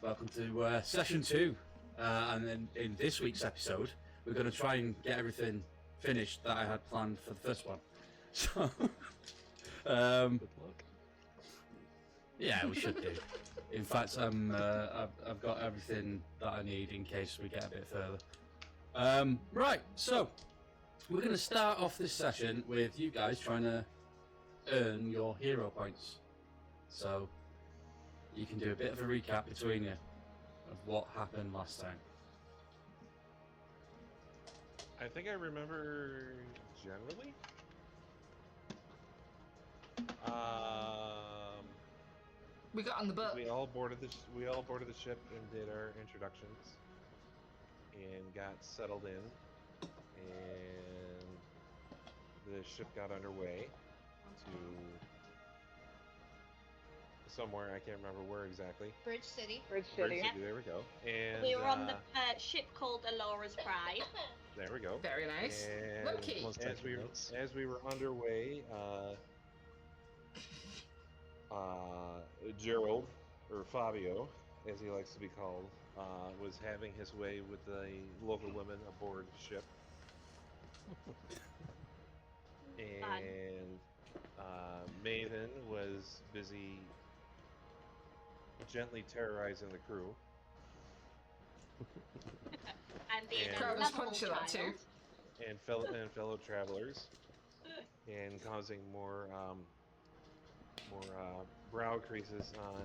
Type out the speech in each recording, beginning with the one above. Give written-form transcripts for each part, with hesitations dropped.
welcome to session 2. And in this week's episode, we're going to try and get everything finished that I had planned for the first one. So, Good luck. yeah, we should do. In fact, I've got everything that I need in case we get a bit further. Right, so we're going to start off this session with you guys trying to earn your hero points. So you can do a bit of a recap between you of what happened last time. I think I remember generally. We got on the boat. We all boarded the ship and did our introductions, and got settled in, and the ship got underway to somewhere, I can't remember where exactly. Bridge City. Bridge City, there we go. And we were on the ship called Alora's Pride. there we go. Very nice. And Loki. as we were underway, Gerald, or Fabio, as he likes to be called, was having his way with the local women aboard the ship. And Maven was busy gently terrorizing the crew. And being a Crowd was lovable punching that too. child. And fellow travelers, and causing more brow creases on.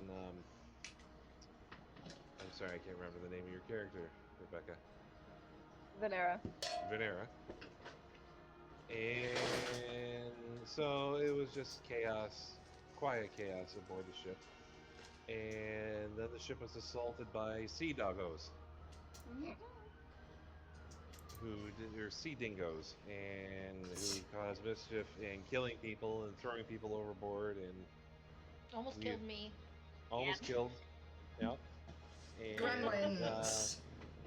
I'm sorry, I can't remember the name of your character, Rebecca. Venera. And so it was just chaos, quiet chaos aboard the ship. And then the ship was assaulted by sea doggos. Sea dingoes, and who caused mischief and killing people and throwing people overboard and Almost killed me. almost killed. Yep. And Gremlins.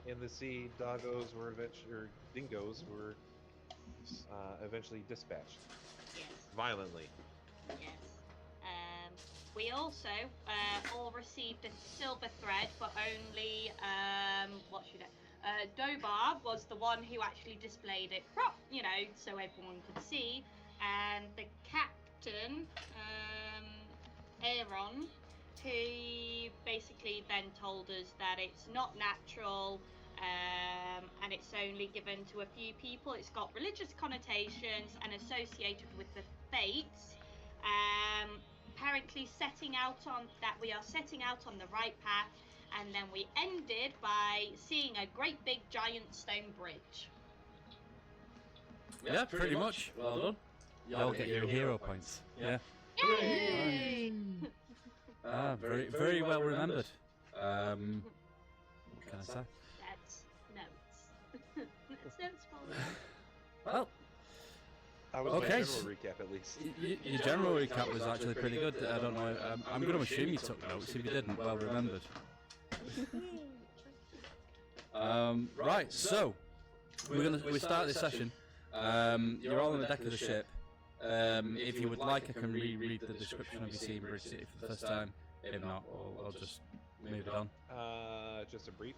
in the sea, doggos were dingoes were eventually dispatched Yes. violently. Yes. We also all received a silver thread, but only Dobar was the one who actually displayed it, so everyone could see, and the captain, Aaron, he basically then told us that it's not natural, and it's only given to a few people. It's got religious connotations and associated with the fates. Apparently we are setting out on the right path, and then we ended by seeing a great big giant stone bridge. Yeah, pretty much. Well done. Y'all get your hero points. Yeah. Yay! Very, very well remembered. What can I say? That's notes. That's notes for me. Well, That was Okay, my so- general recap, at least. your general recap was actually pretty good. I don't know. I'm going to assume you took notes. If you didn't, well remembered. Right, so we start this session. You're all on the deck of the ship. If you would like, I can reread the description of your scene Bridge City for the first time. If not, I'll just move it on. Just a brief.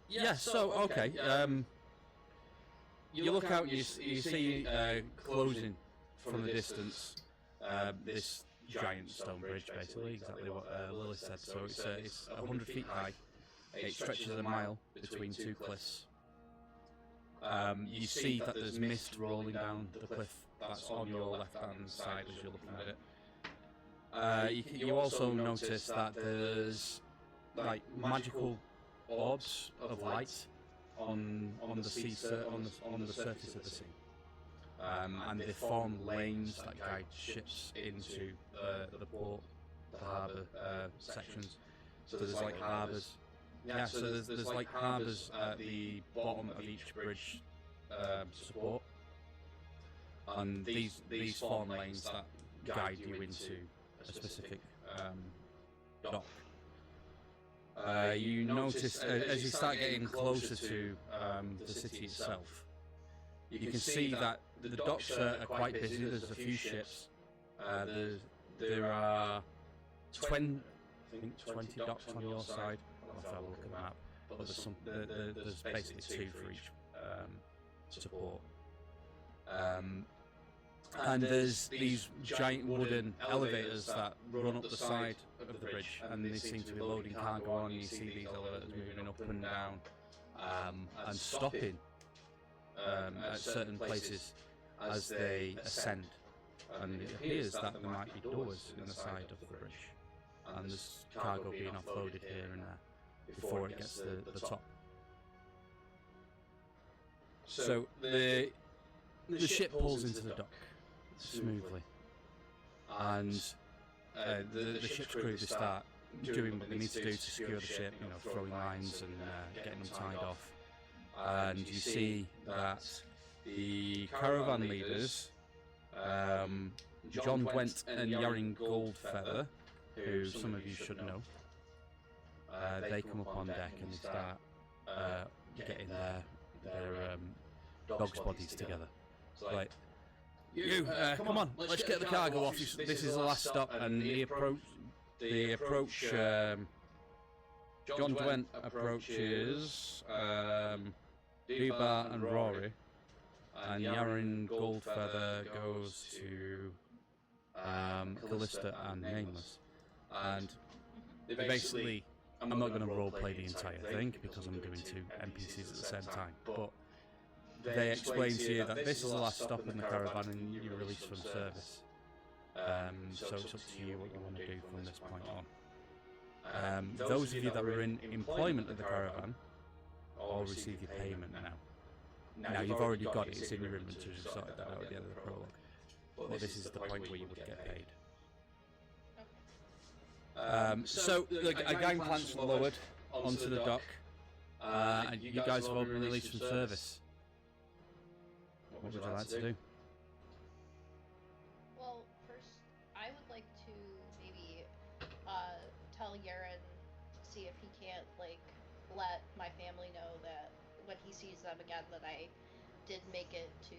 Yeah. So okay. You look out, you see closing from the distance this giant stone bridge, basically, exactly what Lily said. So it's 100 feet high. It stretches a mile between two cliffs. You see that there's mist rolling down the cliff that's on your left-hand side as you're looking at it. You also notice that there's like magical orbs of light on the sea, on the surface of the sea, and they form lanes that guide ships into the port, the harbour sections. So there's like harbours. Yeah, so there's like harbours at the bottom of each bridge support, and these form lanes that guide you into a specific dock. You notice as you start getting closer to the city itself, you can see that the docks are quite busy. There's a few ships. There are 20 think 20 docks on your side. I'll have to have a look at the map. But there's there's basically 2 for each support. And there's these giant wooden elevators that run up the side of the bridge, and they seem to be loading cargo on. You see these elevators moving up and down, and stopping at certain places as they ascend. And it appears that there might be doors in the side of the bridge, and there's cargo being offloaded here and there before it gets to the top. So the ship pulls into the dock smoothly, and the ship's crew, they start doing what they need to do to secure the ship, you know, throwing lines and getting them tied off. And you see that the caravan leaders, John Dwent and Yarin Goldfeather, who some of you should know, they come up on deck and they start getting their dogs' bodies together. It's like, come on, let's get the cargo off. This is the last stop. And they approach. John Dwent approaches Dubar and Rory, and Yarin Goldfeather goes to Callista and Nameless. And they basically, I'm not going to roleplay the entire thing because I'm doing 2 NPCs at the same time, but they explain to you that this is the last stop in the caravan and you're released from service. So it's up to you what you want to do from this point on. Those of you that were in employment of the caravan all receive your payment now. Now you've already got it, it's in your inventory, you've sorted that out at the end of the prologue. But this is the point where you would get paid. So a gangplank's lowered onto the dock, and you guys have all been released from service. What would you like to do? Well, first, I would like to maybe tell Yaren, see if he can't, like, let my family know that when he sees them again that I did make it to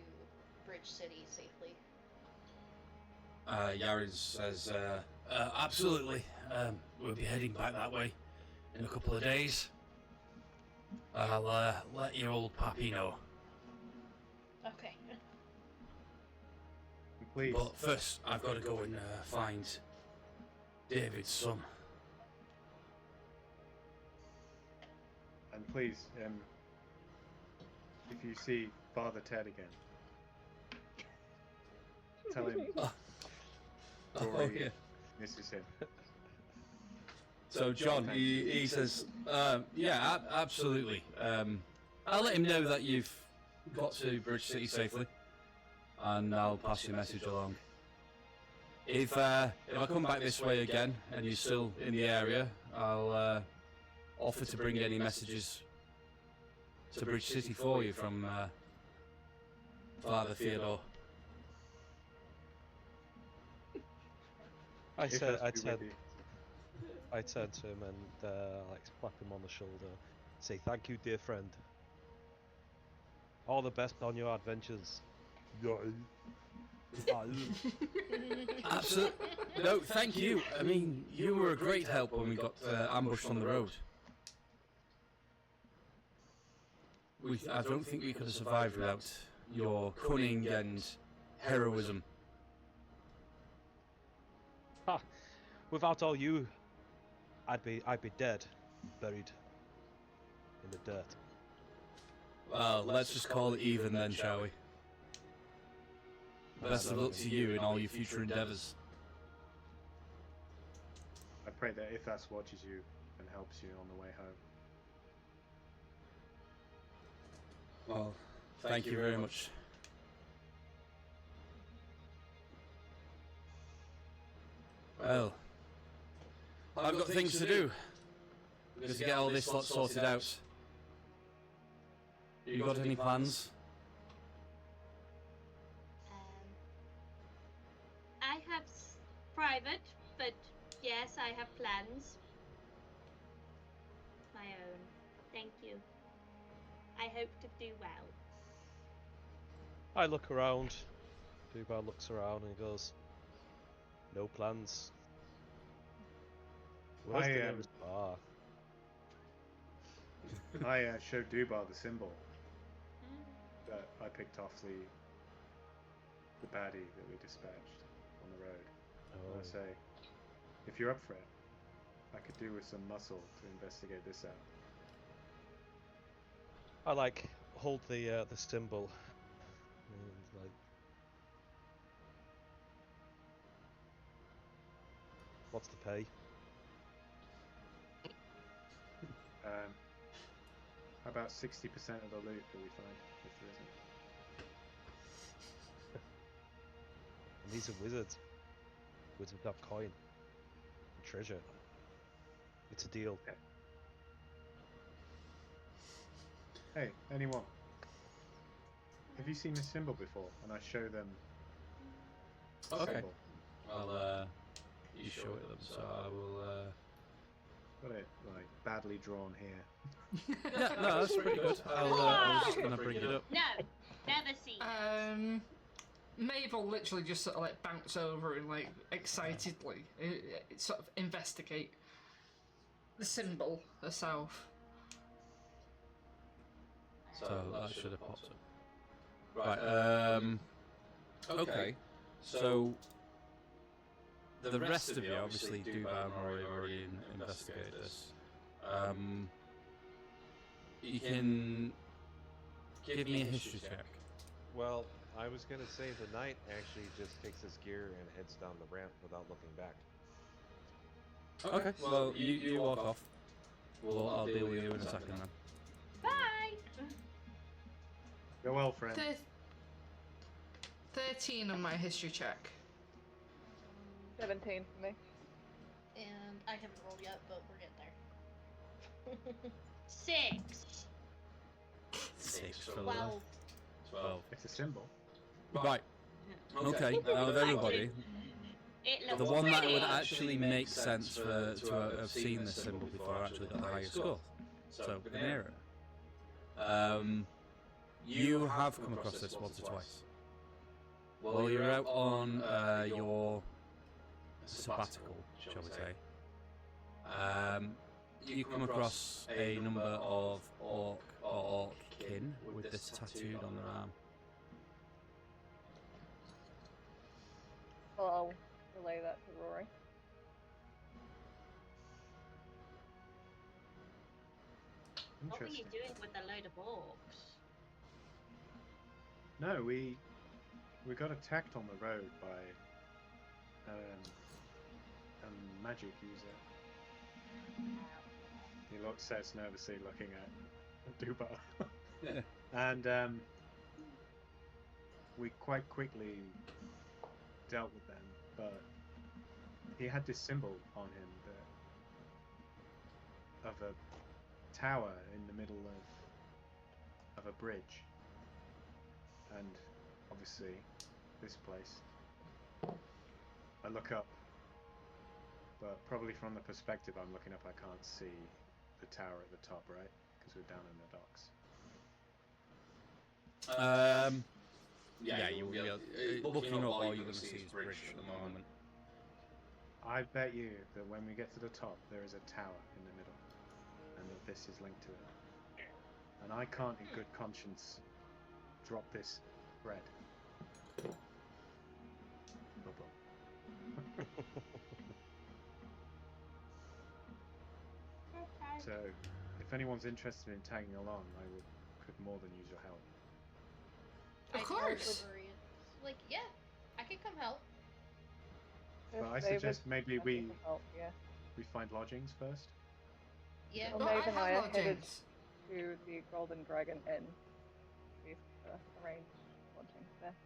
Bridge City safely. Yaren says, absolutely. We'll be heading back that way in a couple of days. I'll let your old pappy know. Okay. Please. But first, I've got to go and find David's son. And please, if you see Father Ted again, tell him Rory misses him. So John, he says, yeah, absolutely. I'll let him know that you've got to Bridge City safely, and I'll pass your message along. If I come back this way again and you're still in the area, I'll offer to bring any messages to Bridge City for you from Father Theodore. I If turn that's to be with you. to him and like slap him on the shoulder. Say thank you, dear friend. All the best on your adventures. Absolutely. No, thank you. I mean, you were a great help when we got ambushed on the road. I don't think we could have survived without your cunning and heroism. Ha! Without all you, I'd be dead, buried in the dirt. Well, let's just call it even then, shall we? Best of luck to you in all your future endeavours. I pray that if that watches you and helps you on the way home. Well, thank you very much. Well, I've got things to do. Just to get all this lot sorted out. You got any plans? I have private, but yes, I have plans. My own. Thank you. I hope to do well. I look around. Dubar looks around and he goes, "No plans. Where's the I, nearest bar? I showed Dubar the symbol that I picked off the baddie that we dispatched on the road. And I say, if you're up for it, I could do with some muscle to investigate this out. I like hold the symbol and like, what's the pay? About 60% of the loot that we find, if there isn't. And these are wizards. Wizards have coin and treasure. It's a deal. Hey, anyone? Have you seen this symbol before? And I show them the Okay. symbol. Well, you show it them, so I will. Got it like badly drawn here. Yeah, no, that's pretty good. I was just gonna bring it up. No, never seen. Mabel literally just sort of like bounce over and like excitedly sort of investigate the symbol herself. So that should have popped up. Right. Okay. So the rest of you, obviously, Dubai and Rory have already investigated this. You can give me a history check. Well, I was gonna say the knight actually just takes his gear and heads down the ramp without looking back. Okay. Well, you walk off. I'll deal with you in a second then. Bye. Go well, friend. 13 on my history check. 17 for me. And I haven't rolled yet, but we're getting there. 6. 6 for 12. 12. It's a symbol. Right. Okay. Now with everybody, It the looks one that pretty. would actually make sense to have seen this symbol before actually got the highest score. So Venera. You have come across this once or twice. While you're out on your sabbatical, shall we say, you come across a number of orc or orc-kin with this tattooed on their arm. Well, I'll relay that to Rory. What were you Interesting. doing with a load of orcs? No, we got attacked on the road by a magic user. He says nervously, looking at Dubar. And we quite quickly dealt with them, but he had this symbol on him of a tower in the middle of a bridge, and obviously this place. I look up, but probably from the perspective I'm looking up, I can't see the tower at the top, right? Because we're down in the docks. Yeah, you'll be looking up, all you're going to see is bridge at the moment. I bet you that when we get to the top, there is a tower in the middle, and that this is linked to it. And I can't, in good conscience, drop this bread. Bubble. So, if anyone's interested in tagging along, could more than use your help. Of I course. told Rory, like, yeah, I can come help. But I If David suggest maybe can we help, yeah. find lodgings first. Yeah. Well, Oh, Maeve and I have are headed lodgings. to the Golden Dragon Inn. We've arranged lodgings there.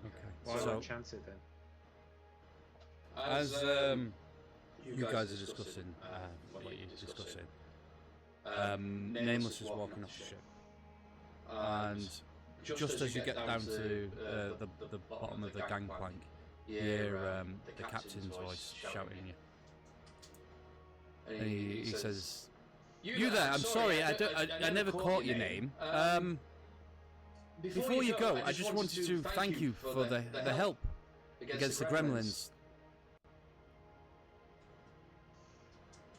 Okay. Why So, not chance it then? as you guys are discussing what you're discussing, Nameless is walking off the ship, and just as you get down to the bottom of the gangplank, you hear the captain's voice shouting at you. And he says, "You there? I'm sorry, I never caught your name. Before you go, I just wanted to thank you for the help against the gremlins.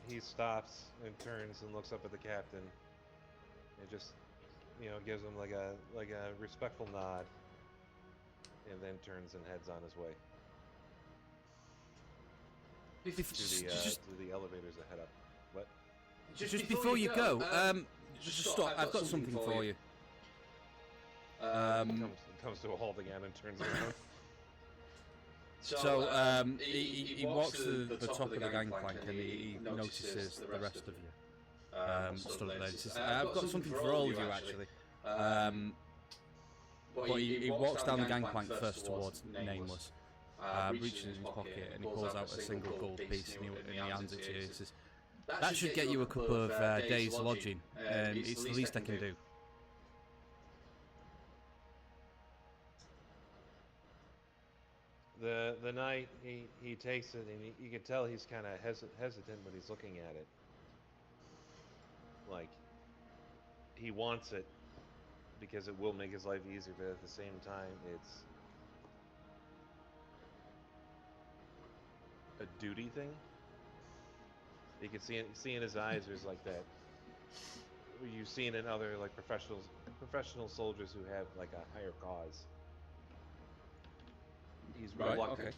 he stops and turns and looks up at the captain, and just, gives him like a respectful nod, and then turns and heads on his way to the elevators that head up. What? Just before you go, just stop. I've got something for you. Comes to a halt again and turns around. So he walks to the top of the gangplank and he notices the rest of you stood up there. He says, "I've got something for all of you, actually." But he walks down the gangplank first towards Nameless, reaches in his pocket and he pulls out a single gold piece and he hands it to you. He says, "That should get you a couple of days lodging, and it's the least I can do." The knight, he takes it, and you can tell he's kind of hesitant when he's looking at it. Like, he wants it because it will make his life easier, but at the same time, it's a duty thing. You can see in his eyes there's like that. You've seen in other like professional soldiers who have like a higher cause. He's reluctant. Okay.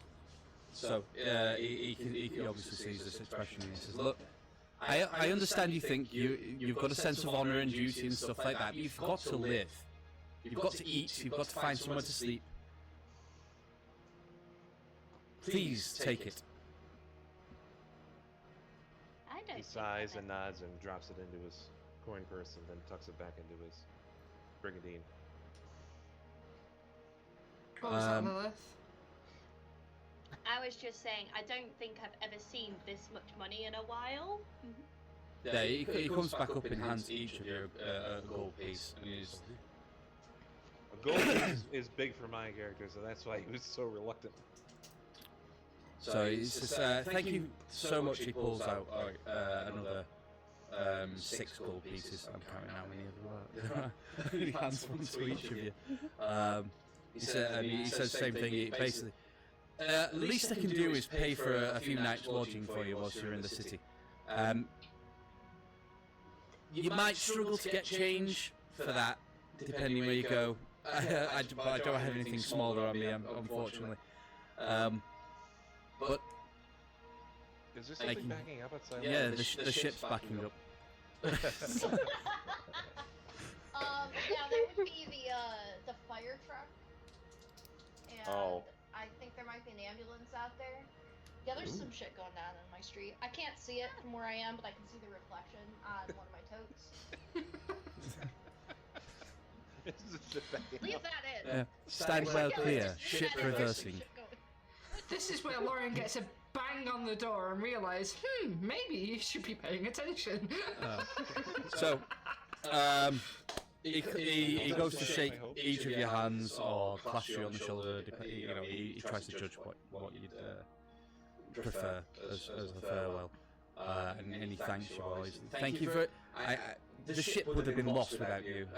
So he obviously sees this expression and he says, "Look, I understand you think you've got a sense of honour and duty and stuff like that, but you've got to live. You've got to eat, you've got to find somewhere to sleep. Please take it." I don't He think sighs that- and nods and drops it into his coin purse and then tucks it back into his brigandine. What was that, Lilith? I was just saying, I don't think I've ever seen this much money in a while. Yeah, he comes back up and hands each of you a gold piece, and he's A gold piece is big for my character, so that's why he was so reluctant. So he says, "Thank you so much." He pulls out another 6 gold pieces. I'm counting how many of them are. He hands one to each of you. He says the same thing. He basically, the least I can do is pay for a few nights lodging for you whilst you're in the city. You might struggle to get change for that, depending where you go. I don't have anything smaller on me, unfortunately. But Is there something backing up outside? yeah, the ship's backing up. Yeah, that would be the fire truck. And Oh. I think there might be an ambulance out there. Yeah, there's some shit going on in my street. I can't see it from where I am, but I can see the reflection on one of my totes. Is the ship backing Leave up? that in. Stand well clear, ship reversing. This is where Lauren gets a bang on the door and realise, maybe you should be paying attention. So, he goes to shake each of your hands or clap you on the shoulder. He tries to judge what you'd prefer as a farewell, and he thanks you always. Thank you for it. The ship would have been lost without you.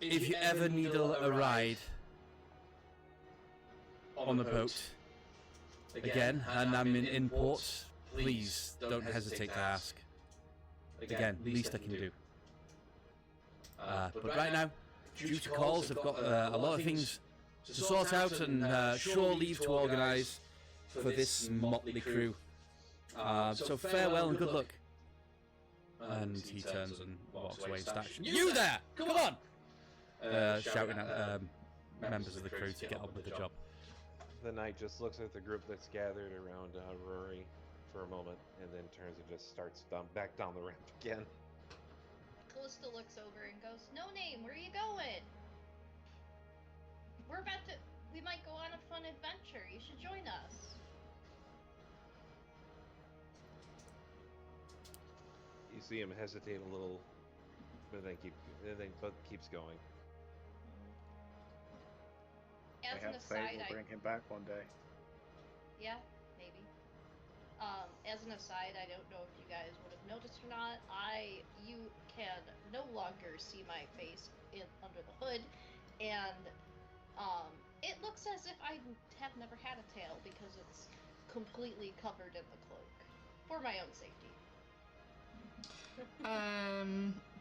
If you ever need a ride on the boat again, and I'm in port, please don't hesitate to ask. Again, least I can do. But right now, due to calls, I've got a lot of things to sort out and shore leave to organise for this motley crew. So farewell and good luck. And he turns and walks away and starts, "You there! Come on!" Shouting at members of the crew to get on with the job. The knight just looks at the group that's gathered around Rory for a moment, and then turns and just starts back down the ramp again. Callista looks over and goes, "No name, where are you going? We might go on a fun adventure. You should join us." You see him hesitate a little, but then keeps going. As an Perhaps fate aside, will bring him back one day. Yeah, maybe. As an aside, I don't know if you guys would have noticed or not. You can no longer see my face under the hood, and it looks as if I have never had a tail because it's completely covered in the cloak for my own safety.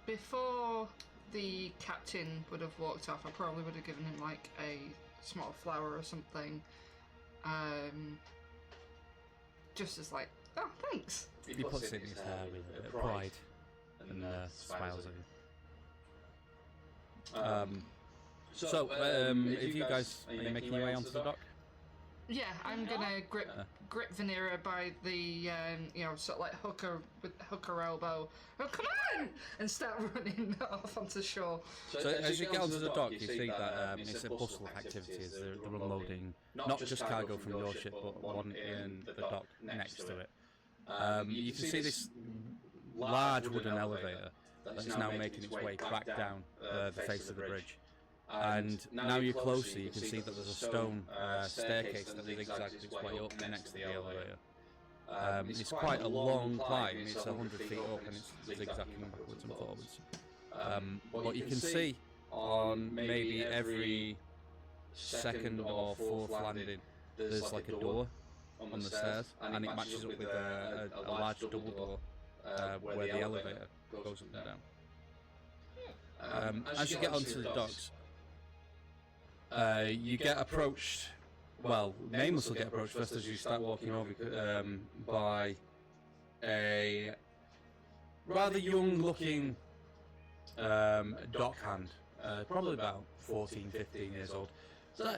Before the captain would have walked off, I probably would have given him like a small flower or something. Just as like, oh, thanks. He puts it in his hair with a bit of pride and smiles at you. So, if you guys are you making your way onto the dock? Yeah, I'm gonna grip Vanera by the sort of like hook her elbow. Oh, come on! And start running off onto shore. So as you get onto the dock, you see that it's a bustle of activities. They're unloading not just cargo from your ship, but one in the dock next to it. You can see this large wooden elevator that's now making its way back down the face of the bridge. And now you're closer, you can see that there's a stone staircase that zigzags its way up next to the elevator. It's quite a long climb, it's 100 feet up and it's zigzagging backwards and forwards. But you can see on maybe every second or fourth landing, there's like a door on the stairs, and it matches up with a large double door where the elevator goes up and down. As you get onto the docks, you get approached, well, Nameless will get approached first as you start walking over by a rather young looking dockhand, probably about 14, 15 years old. So,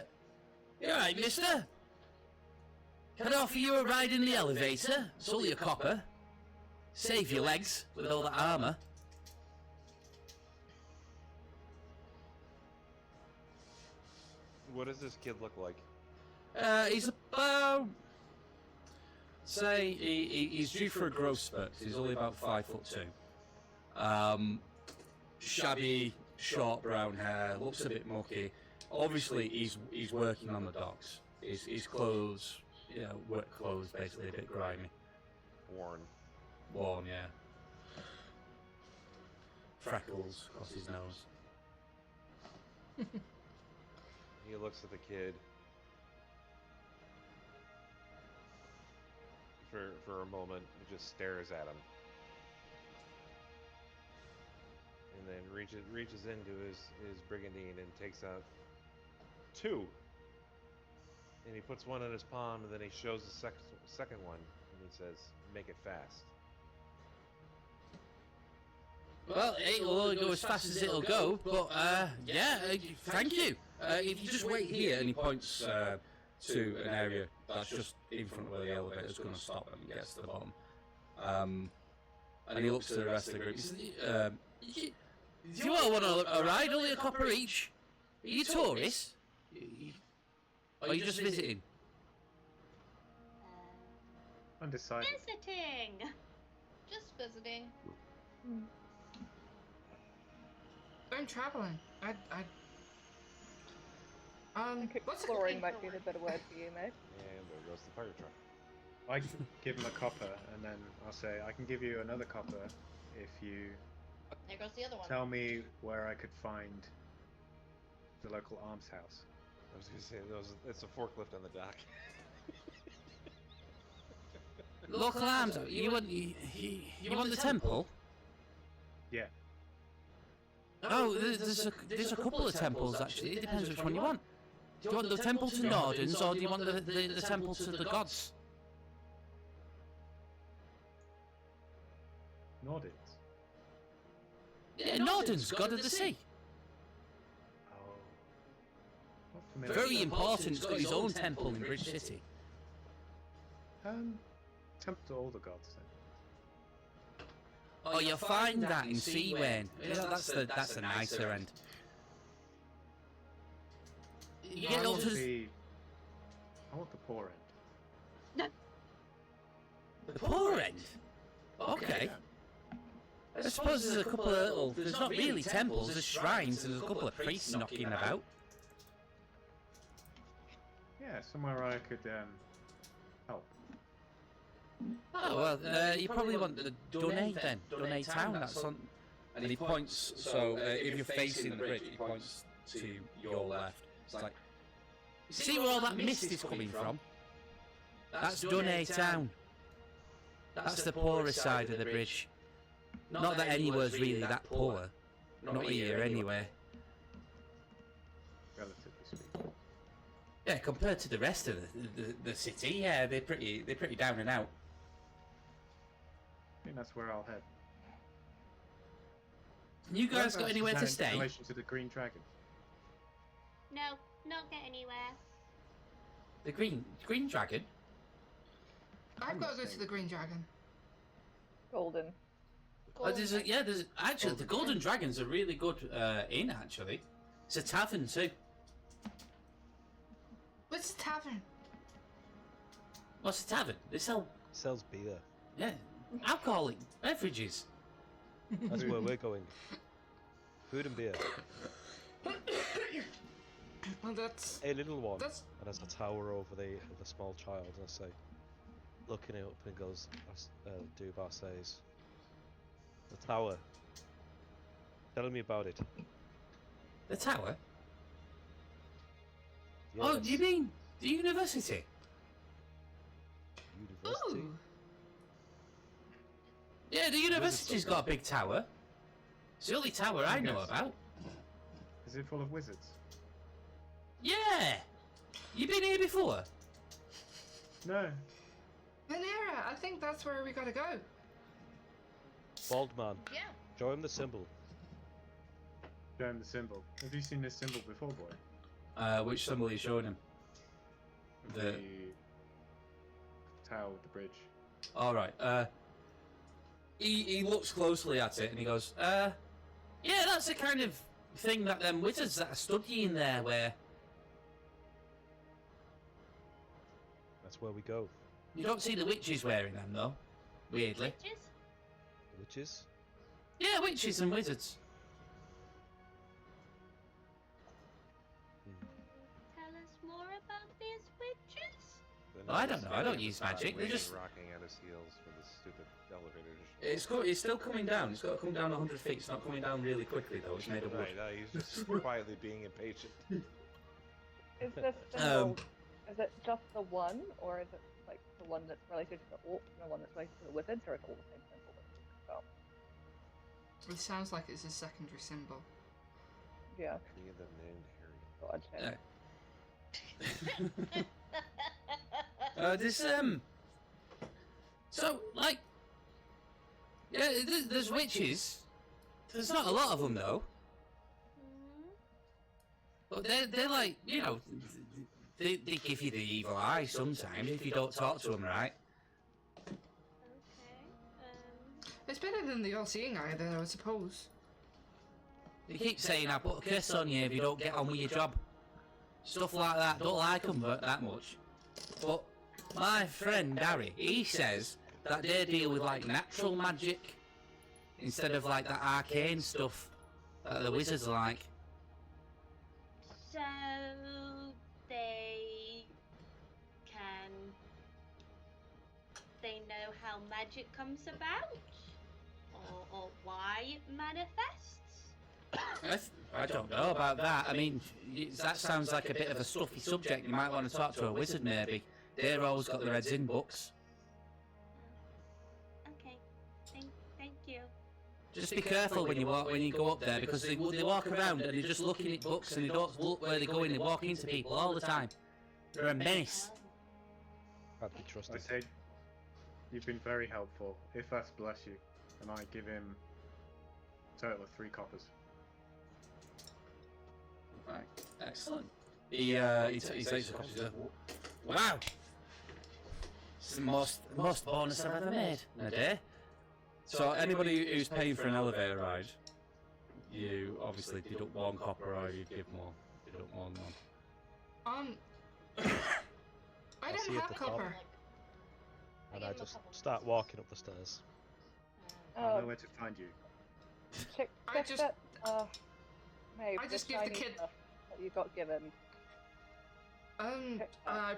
you alright, mister? Can I offer you a ride in the elevator? It's only a copper. Save your legs with all that armour. What does this kid look like? He's about, say, he's due for a growth spurt. He's only about 5'2". Shabby, short brown hair, looks a bit mucky. Obviously, he's working on the docks. His clothes, work clothes, basically a bit grimy. Worn, yeah. Freckles across his nose. He looks at the kid for a moment. He just stares at him, and then reaches into his brigandine and takes out 2. And he puts one in his palm, and then he shows the second one, and he says, "Make it fast." Well, it'll only go as fast as it'll go, but thank you. If you just wait here, and he points to an area that's just in front of where the elevator's going to stop and gets to the bottom. And he looks to the rest of the group. He says, do you all want a ride? Only a copper each? Are you tourists? Or are you just visiting? Undecided. Visiting! Just visiting. I'm traveling. I think what's it? exploring might be the better word for you, mate. And there goes the fire truck. I can give him a copper, and then I'll say, I can give you another copper if you There goes the other one. tell me where I could find the local arms house. I was gonna say, it's a forklift on the dock. Local arms. You want the temple? Yeah. Oh, there's a couple of temples actually. It depends which one you want. Do you want the temple to Nordens, or do you want the temple to the gods? Nordens. Yeah, Nordens, god of the sea. Oh. Not familiar. Very important. He's got his own temple in Bridge City. Temple to all the gods then. Oh, you'll find that in Seawain. That's the nicer end. You get I up want to I want the poor end. the poor end. Okay. I suppose there's a couple of little. There's not really temples. There's shrines. And there's a couple of priests knocking about. Yeah, somewhere I could help. Oh well, you probably want the Dunay then. Dunay town. That's on. And he points. So if you're facing the bridge, he points to your left. It's like, see where all that mist is coming from? That's Dunay Town. That's the poorest side of the bridge. Not that anywhere's really that poor. Not here, anyway. Relatively speaking. Yeah, compared to the rest of the city, yeah, they're pretty down and out. I think that's where I'll head. You guys got Whereabouts anywhere is to that stay? in relation to the Green Dragon? No, not get anywhere. The Green Dragon? I've got to go to the Green Dragon. Golden. There's actually the Golden Dragon's a really good inn. Actually, it's a tavern too. What's the tavern? What's a tavern? They sell Sells beer. alcoholic beverages. That's where we're going. Food and beer. Well, that's A little one. that's And there's a tower over the small child, and I say, looking it up, and goes, Dubar says, the tower. Tell me about it. The tower? Oh, Yes. do you mean the university? University? ooh. Yeah, the university's got a big tower. It's the only tower I know about. Is it full of wizards? Yeah! You been here before? No. Venera, I think that's where we gotta go. Bald man. Yeah. Show him the symbol. Show him the symbol. Have you seen this symbol before, boy? Which symbol are you showing him? The tower with the bridge. Alright, he looks closely at it and he goes, yeah, that's the kind of thing that them wizards that are studying there where That's where we go. you don't see the witches wearing them though, weirdly. Witches? The witches? Yeah, witches and wizards. Tell us more about these witches? I don't know, I don't use magic, they're just- rocking at his heels for the stupid elevator. It's still coming down, it's got to come down 100 feet, it's not coming down really quickly though, it's made of wood. Right, he's just quietly being impatient. Is this symbol, is it just the one, or is it like the one that's related to the orcs and the one that's related to the wizards, or is it all the same symbol that you're talking about? It sounds like it's a secondary symbol. Yeah, Neither named Harry. thought I'd check. So, like, yeah, there's witches. There's not a lot of them though. But they're like, you know, they give you the evil eye sometimes if you don't talk to them right. Okay. It's better than the all-seeing eye, then, I would suppose. They keep saying I put a curse on you if you don't get on with your job. Stuff like that. Don't like them that much. But my friend Harry, he says that they deal with like natural magic instead of like that arcane stuff that the wizards like. So they know how magic comes about? Or why it manifests? I don't know about that. I mean, that sounds like a bit of a stuffy subject. You might want to talk to a wizard, maybe. They've always got their heads in books. Okay, thank you. Just be careful when you go up there, because they walk around and they're just looking at books and they don't look where they're going. They walk into people all the time. They're a menace. Can't be I trusted. say, you've been very helpful. If us bless you, and I give him a total of 3 coppers. Right, excellent. He takes a copy. Wow, it's the most bonus I've ever made in a day. So anybody who's paying for an elevator ride, you obviously deduct 1 copper, or you give more. Deduct more than 1. I see don't at have the top. copper. And I just start walking up the stairs. I know where to find you. Check I just- that, Maeve, I just the give the shiny kid- stuff that you got given. I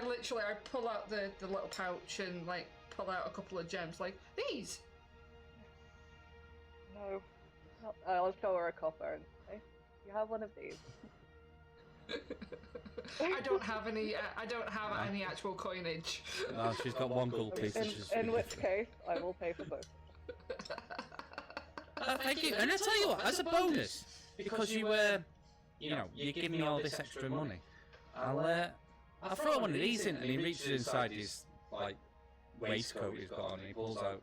literally pull out the little pouch and like pull out a couple of gems, like these. No. I'll show her a copper and say, you have one of these. I don't have any. I don't have any actual coinage. No, she's got one gold piece. In which case, I will pay for both. Thank you. And I tell you what, as a bonus, because you you give me all this extra money, I'll throw one of these in, and he reaches inside his waistcoat he's got on, and he pulls out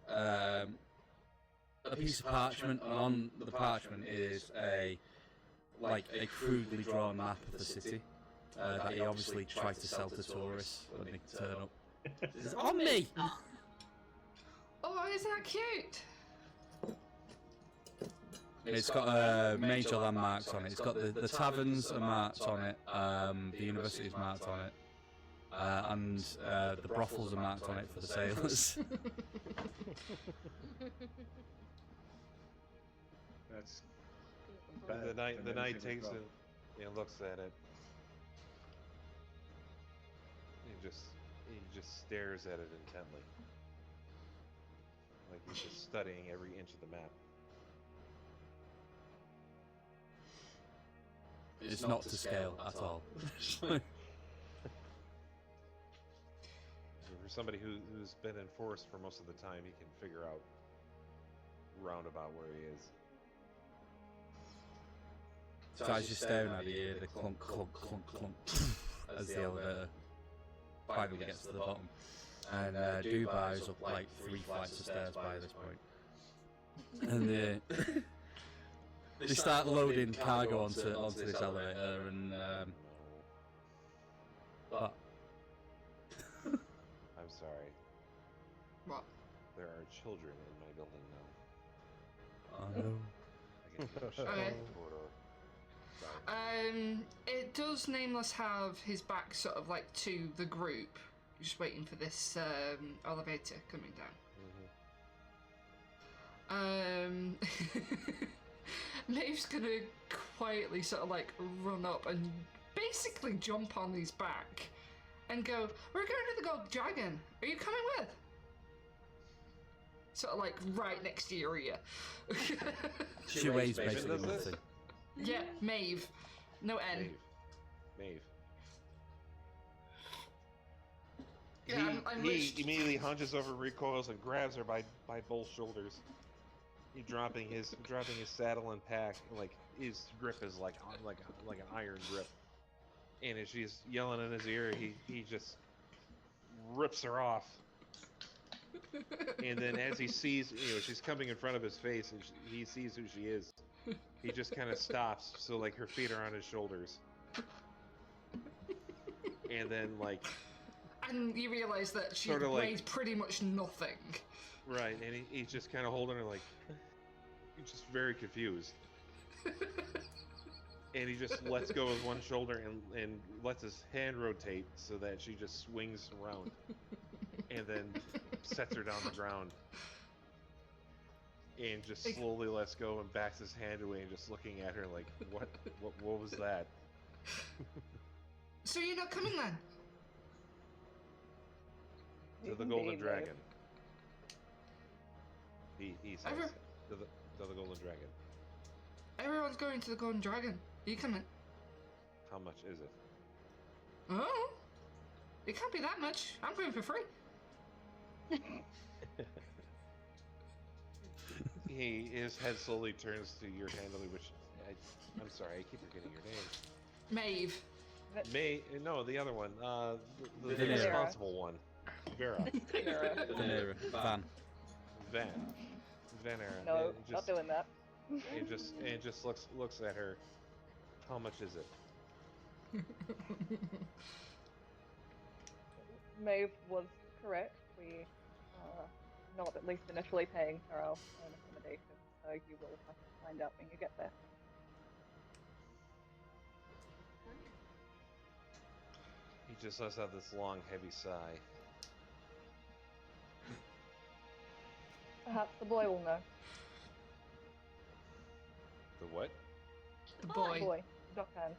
a piece of parchment, and on the parchment is a crudely drawn map of the city that he obviously tries to sell to tourists when they turn up. It's on me. Oh, isn't that cute? It's got major landmarks on it. It's got the taverns are marked on it, the university is marked on it, and the brothels are marked on it for the sailors. That's The knight takes it and looks at it. He just stares at it intently, like he's just studying every inch of the map. It's not to scale at all. For somebody who's been in forest for most of the time, he can figure out roundabout where he is. So as you're staring at it, you hear the clunk, clunk, clunk, clunk as the elevator finally gets to the bottom. And Dubai's up like 3 flights of stairs by this point. And they start loading cargo onto this elevator, and but I'm sorry. What? There are children in my building now. I know. I get to push out Okay. the corridor. Sorry. It does Nameless have his back sort of like to the group, just waiting for this elevator coming down. Maeve's gonna quietly sort of like run up and basically jump on his back and go, "We're going to the Golden Dragon. Are you coming with?" Sort of like right next to your ear. She weighs basically does this? nothing. Yeah, Maeve. No N. Maeve. Yeah, I'm he rich. immediately hunches over, recoils, and grabs her by both shoulders. He dropping his saddle and pack, like his grip is like an iron grip. And as she's yelling in his ear, he just rips her off. And then as he sees, she's coming in front of his face, and he sees who she is. He just kind of stops, so like her feet are on his shoulders. And then And you realise that she Sorta like- weighs pretty much nothing. right, and he's just kind of holding her like, he's just very confused. And he just lets go of one shoulder and lets his hand rotate so that she just swings around, and then sets her down the ground. And just slowly lets go and backs his hand away and just looking at her like, what was that? So you're not coming then? To the Golden Dragon. He says Ever- to the Golden Dragon. Everyone's going to the Golden Dragon. Are you coming? How much is it? Oh, it can't be that much. I'm going for free. His head slowly turns to your handler, which I'm sorry, I keep forgetting your name. Maeve. No, the other one. The Venera. responsible one. Vera. Vanera. Vanera. No, And not doing that. And just looks at her. How much is it? Maeve was correct. We are not at least initially paying for our own accommodation, so you will have to find out when you get there. He just lets out this long, heavy sigh. Perhaps the boy will know. The what? The boy. Boy, dockhand.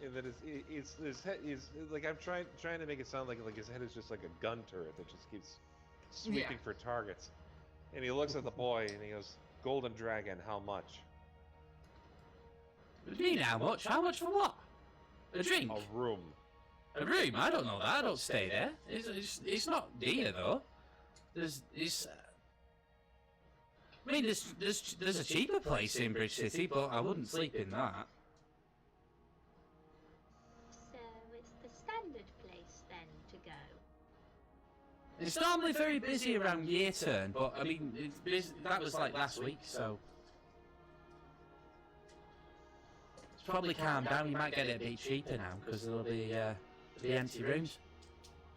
And then his head is like, I'm trying to make it sound like his head is just like a gun turret that just keeps sweeping for targets. And he looks at the boy and he goes, "Golden Dragon, how much?" What do you mean how much? How much for what? A drink? A room. A room? I don't know that. I don't stay there. It's not dear though. I mean, there's a cheaper place in Bridge City, but I wouldn't sleep in that. So it's the standard place then to go. It's normally very busy around year turn, but I mean, that was like last week, so it's probably calmed down. You might get it a bit cheaper now because there'll be empty rooms.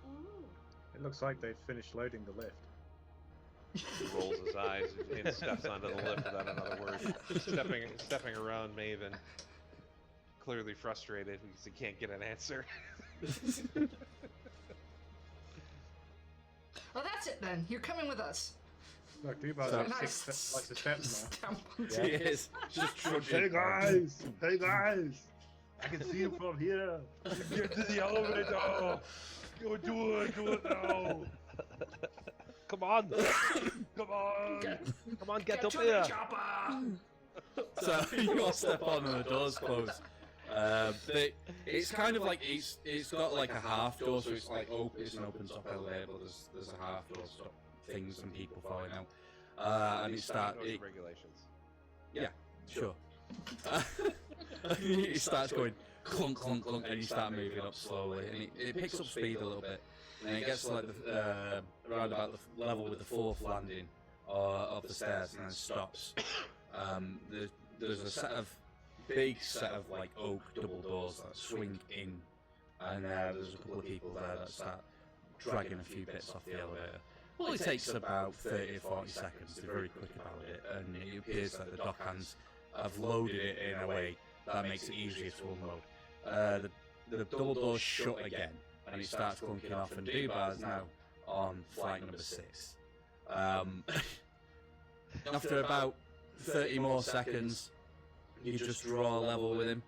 Ooh. It looks like they've finished loading the lift. He rolls his eyes and steps onto the lift without another word. Stepping around Maven, clearly frustrated because he can't get an answer. Well, that's it then. You're coming with us. Look, Dubar's So- like Nice six like the steps now. stamp on He is just trudging. Hey guys! Hey guys! I can see you from here. Get to the elevator! Go do it now! Come on! Come on! Come on, get up to here! the chopper! So you all step on and the doors close. It's kind of like it's got like a half door, so it's like it's an open top elevator, but there's a half door, so things and people falling out. And it starts. Regulations. Yeah, sure. It starts going clunk, clunk, clunk, and you start moving up slowly, and it picks up speed a little bit, and then it gets to like around about the level with the fourth landing of the stairs, and then stops. There's a big set of like oak double doors that swing in, and there's a couple of people there that start dragging a few bits off the elevator. Well, it takes about 30 or 40 seconds. They're very quick about it, and it appears that the dock hands have loaded it in a way that makes it easier to unload. The double doors shut again, and it starts clunking off, and Dubar's now on flight number 6. After about 30 more seconds, you just draw a level with him,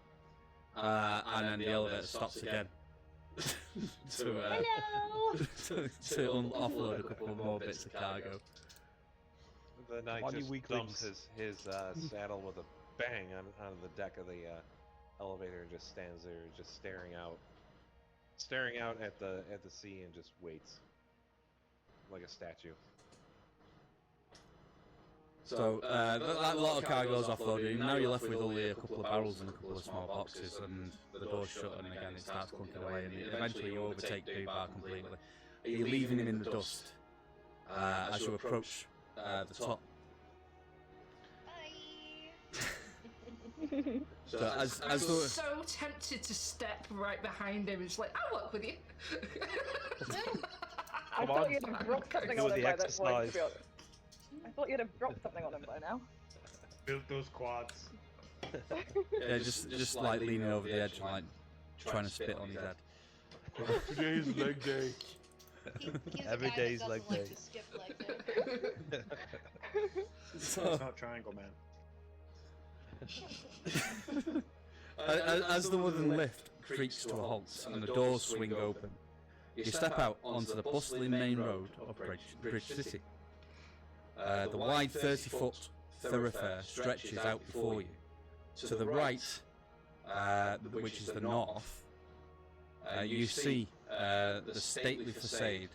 and then the elevator stops again to offload a couple of more bits of cargo. The knight On you just weaklings. dumps his saddle with a bang on the deck of the elevator and just stands there, just staring out at the sea and just waits like a statue. So that lot of cargo's offloaded, and now you're left with only a couple of barrels and a couple of small boxes, and the door's shut, and again it starts clunking away, and eventually you overtake Dubar completely. You're leaving him in the dust as you approach the top. Bye. So as I'm the so tempted to step right behind him and just like, I'll work with you. I Come thought on. you'd have dropped something Do on the him by that point, to exercise. be honest. I thought you'd have dropped something on him by now. Build those quads. yeah, just like leaning over the edge, like trying to spit on his head. Today's leg day. He's a Every guy day's that leg doesn't like day. to skip leg day. It's not triangle, man. As the wooden lift creaks to a halt and the doors swing open, you step out onto the bustling main road of Bridge City. The wide 30-foot thoroughfare stretches out before you. To the right, which is the north, you see the stately facade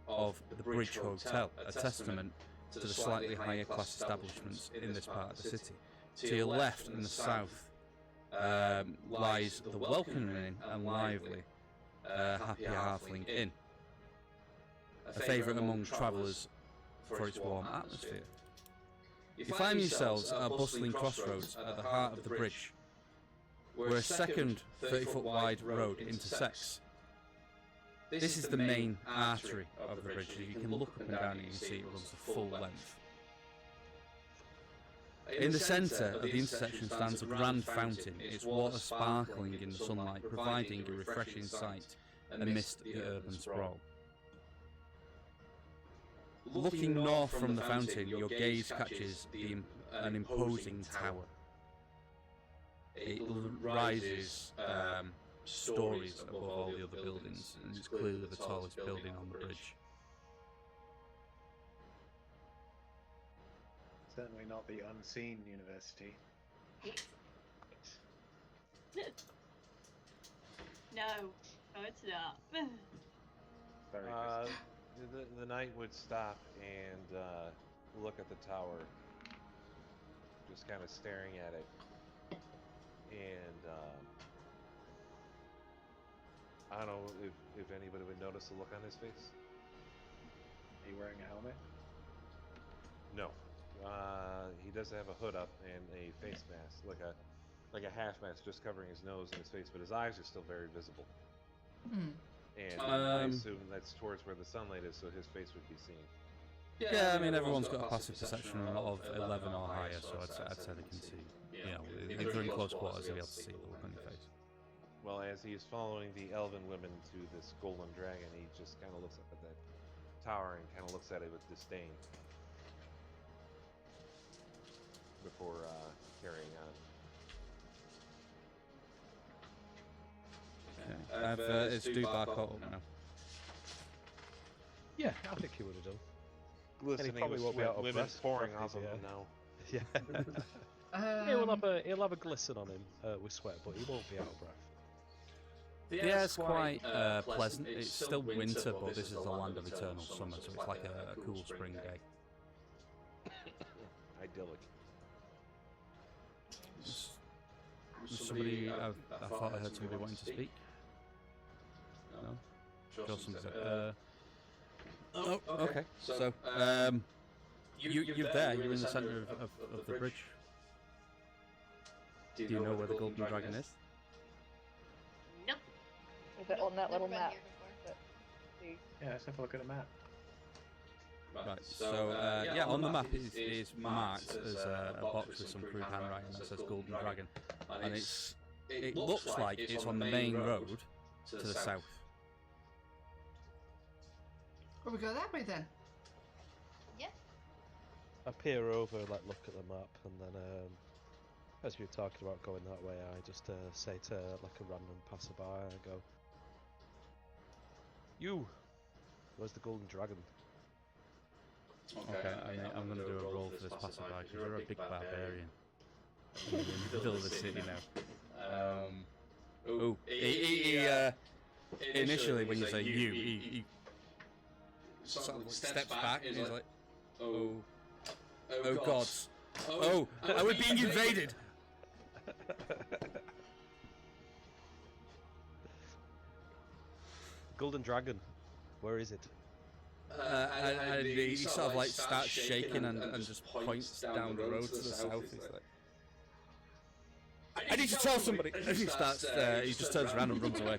of the Bridge Hotel, a testament to the slightly higher class establishments in this part of the city. To your left and the south lies the welcoming and lively Happy Halfling Inn, a favourite among travellers for its warm atmosphere. You find yourselves at a bustling crossroads at the heart of the bridge, where a second 30-foot wide road intersects. This is the main artery of the bridge. You can look up and down and you can see it runs the full length. In the centre of the intersection stands a grand fountain, its water sparkling in the sunlight, providing a refreshing sight amidst the urban sprawl. Looking north from the fountain, your gaze catches an imposing tower. It rises stories above all the other buildings, and it's clearly the tallest building on the bridge. Certainly not the unseen university. No, it's not. Very The knight would stop and look at the tower, just kind of staring at it, and I don't know if anybody would notice the look on his face. Are you wearing a helmet? No, he does have a hood up and a face mask, like a half mask, just covering his nose and his face, but his eyes are still very visible. And I assume that's towards where the sunlight is, so his face would be seen. Yeah, I mean, everyone's got a passive perception of 11 or higher, so I'd say they can see. You know, if they're in close quarters, they'll be able to see the look on your face. Well, as he's following the elven women to this golden dragon, he just kind of looks up at that tower and kind of looks at it with disdain before carrying on. Okay. Is Dubar caught up now? Yeah, I think he would have done. Glistening probably with won't be sweat, out of women breath, pouring probably, off of him yeah. now. Yeah. He'll have a glisten on him with sweat, but he won't be out of breath. The air's quite pleasant. It's still winter, but this is the land of eternal summer, so it's like a cool spring day. Idyllic. Somebody, I thought I heard somebody wanting to speak. No? Joseph, oh, okay. So, you're there, you're in the centre of the bridge. Do you know where the Golden Dragon is? Nope. Is it on that little Never been map? here before. That you... Yeah, let's have a look at the map. Right, so, yeah, on the map is marked as a box with some crude handwriting that says Golden Dragon. And it looks like it's on the main road to the south. Well, we go that way then. Yeah. I peer over, like, look at the map, and then, as you're talking about going that way, I just say to, like, a random passerby, I go, "You, where's the Golden Dragon?" Okay, I'm going to do a roll for this passerby because you're a big barbarian. You're in the middle of the city now. Initially when you say you, he sort of steps back and he's like, oh gods, oh, are we being invaded? Golden Dragon, where is it? And he sort of like starts shaking and just points down the road to the south. He's like, I need to tell somebody. And he starts. He just turns around and runs away.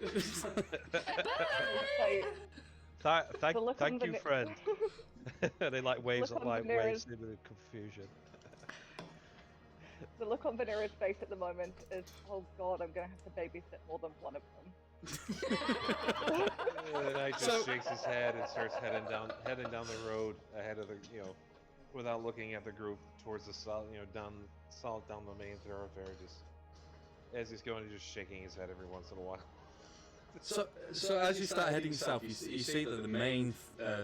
Like, Thank you, friend. And he like waves Look on like Vanera's- waves him in confusion. the look on Vanera's face at the moment is, oh god, I'm gonna have to babysit more than one of them. The knight just shakes his head and starts heading down the road ahead of the, without looking at the group towards the south, down the main thoroughfare. Just as he's going, he's just shaking his head every once in a while. So as you start heading south, you see that the main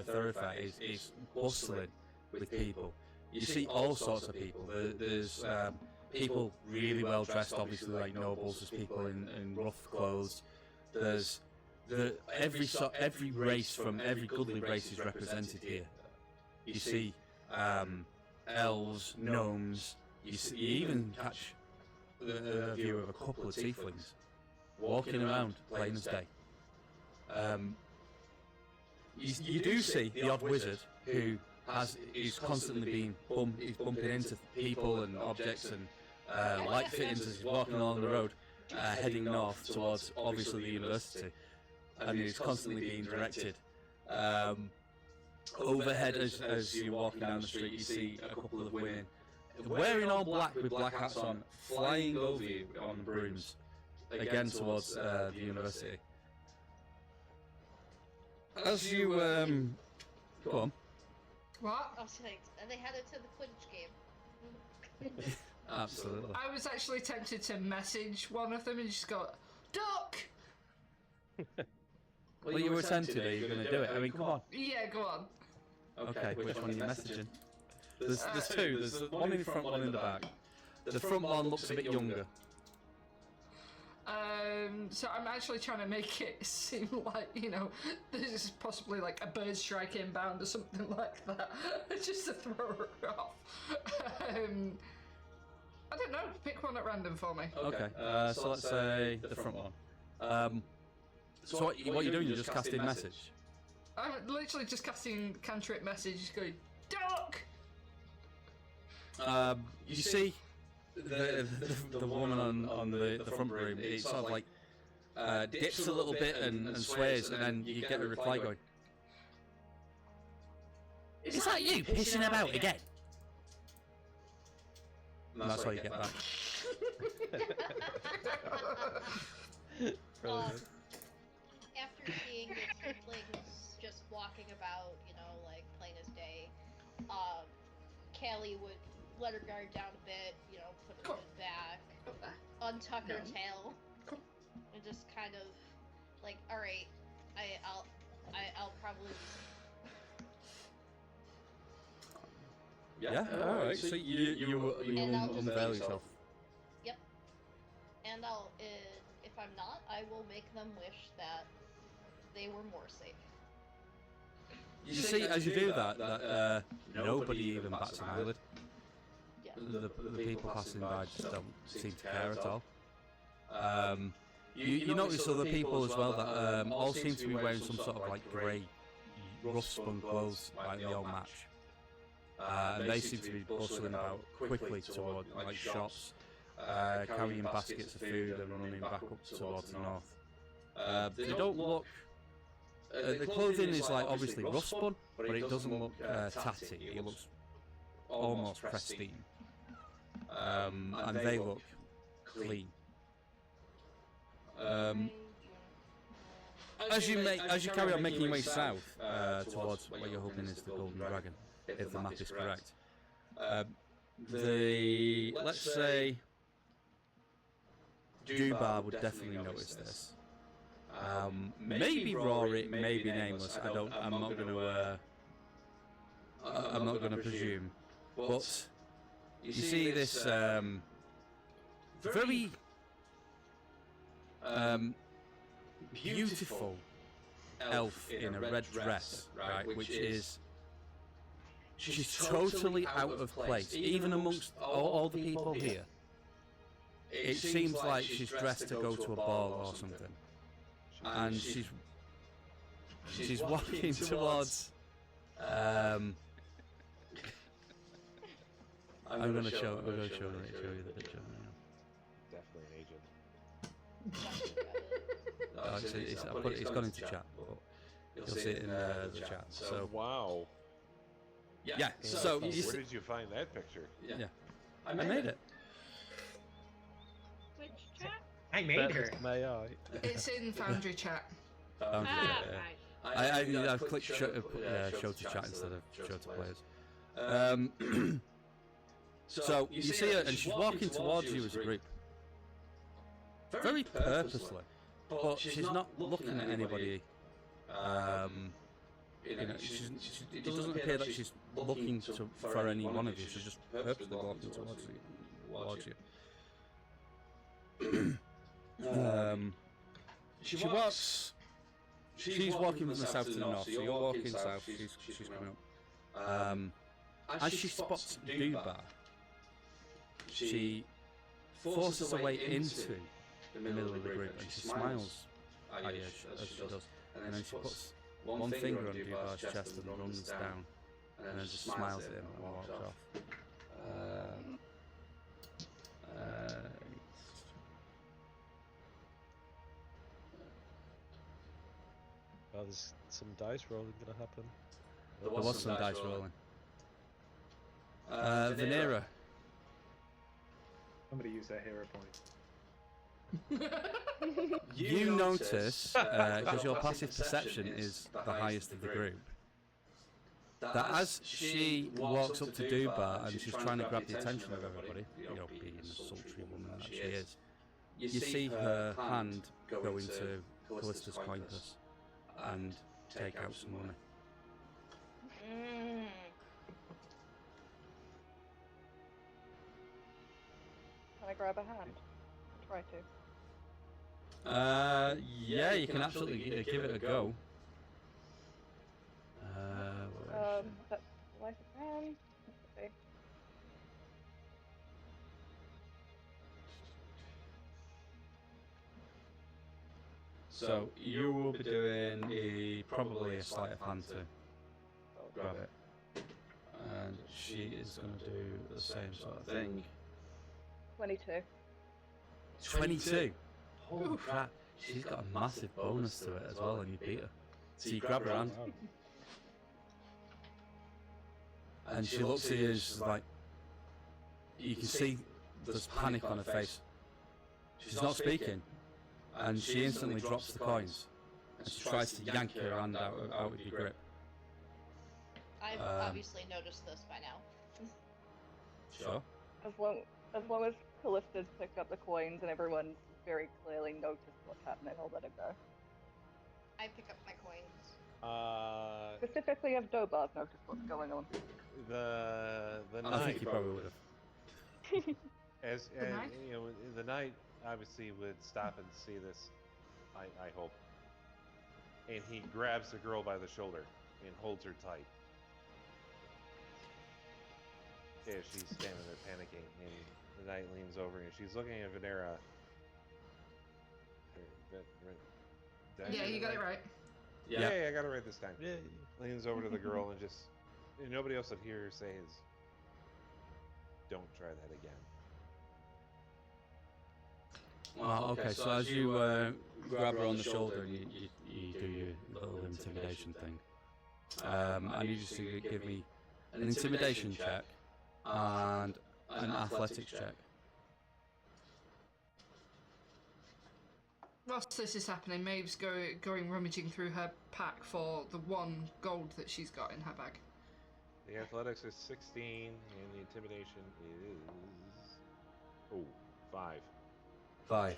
thoroughfare is bustling with people. You see all sorts of people. There's people really well dressed, obviously like nobles. There's people in rough clothes. There's every race from every goodly race is represented here. You see elves, gnomes. You even catch the view of a couple of tieflings walking around plain as day. You do see the odd wizard who is constantly being bumping into people and objects and light fittings as he's walking along the road, heading north towards obviously the university, and he's constantly being directed. Overhead, as you're walking down the street, you see a couple of women wearing all black with black hats on, flying over you on brooms, again towards the university. As you go on. What? Oh, thanks. And they headed to the Quidditch game. Absolutely. I was actually tempted to message one of them and just go, duck! Well, you were tempted. Are you going to do it? I mean, come on. Yeah, go on. Okay, which one are you messaging? There's two. There's one in the front, one in the back. The front one looks a bit younger. So I'm actually trying to make it seem like, you know, this is possibly like a bird strike inbound or something like that, just to throw her off. I don't know. Pick one at random for me. Okay. So let's say the front one. So what you're doing? You're just casting message. I'm literally just casting cantrip message, going duck. You see the woman on the front room. It sort of like dips a little bit and sways, and then you get a reply going. Is that you pissing about again? And that's how you get back. After seeing the tieflings just walking about, you know, like plain as day, Callie would let her guard down a bit, you know, put her head back, untuck her tail, and just kind of like, all right, I'll probably. Yeah. All right. So you unveil yourself. Yep. And I'll, if I'm not, I will make them wish that they were more safe. You see, as you do that, nobody even bats an eyelid. Yeah. The people passing by just don't seem to care at all. You notice other people as well that all seem to be wearing some sort of like grey, rough-spun clothes like the old match. And they seem to be bustling about quickly toward like shops, carrying baskets of food and running back up towards the north. They don't look. The clothing is like obviously rough spun, but it doesn't look tatty. It looks almost pristine, and they look clean. As you carry on making your way south towards what you're hoping is the Golden Dragon, if the map is correct, let's say Dubar would definitely notice this. Maybe Rory, maybe Nameless. I'm not going to presume. But you see this very beautiful elf in a red dress, right? Which is she's totally out of place, even amongst all the people here. It seems like she's dressed to go to a ball or something. And she's walking towards. I'm going to show you the picture now. Definitely an agent. It's gone into chat, but you'll see it in the chat. So wow. Yeah. So where did you find that picture? Yeah. I made it. Which chat? I made her. May I? It's in Foundry chat. Right. I've clicked show to chat instead of show to players. So you see her, and she's walking towards you as a group, very purposely, but she's not looking at anybody. It doesn't appear that she's looking for any one of you. She's just purposely walking towards you. She's walking from the south to the north, so you're walking south, she's coming up. As she spots Dubar, she forces her way into the middle of the group and she smiles at you as she does. And then she puts one finger on Dubar's chest and runs down, and then just smiles at him and walks off. There's some dice rolling gonna happen. There was some dice rolling. Venera. Somebody use their hero point. You notice, because your passive perception is the highest of the group, that as she walks up to Dubar and she's trying to grab the attention of everybody, being the sultry woman that she is, you see her hand go into Callista's coin purse and take out some money. Can I grab a hand? I'll try to. Yeah, you can absolutely give it a go. Where is she? That's life again. Let's see. So you will be doing probably a sleight of hand to grab it, and she is going to do the same sort of thing. 22. 22. Holy crap! She's got a massive bonus to it as well, and you beat her. So you grab her hand, and she looks at you and she's like, you can see there's panic on her face. She's not speaking, and she instantly drops the coins, and she tries to yank her hand out of your grip. I've obviously noticed this by now. Sure. As long as Callista's picked up the coins and everyone's very clearly noticed what's happening, I'll let it go. I pick up my coins. Specifically, if Dobar's noticed what's going on. The I knight, think you probably would have. as knight? you know, the knight obviously would stop and see this. I hope. And he grabs the girl by the shoulder and holds her tight. Yeah, she's standing there panicking, and the knight leans over and she's looking at Venera. Yeah, you got it right. Yeah, I got it right this time. Yeah. Leans over to the girl and just, and nobody else would hear her say is, "Don't try that again." Well, okay, so as you grab her on the shoulder and you do your little intimidation thing, I need you to give me an intimidation check and an athletics check. Whilst this is happening, Maeve's going rummaging through her pack for the 1 gold that she's got in her bag. The athletics is 16, and the intimidation is 5. 5.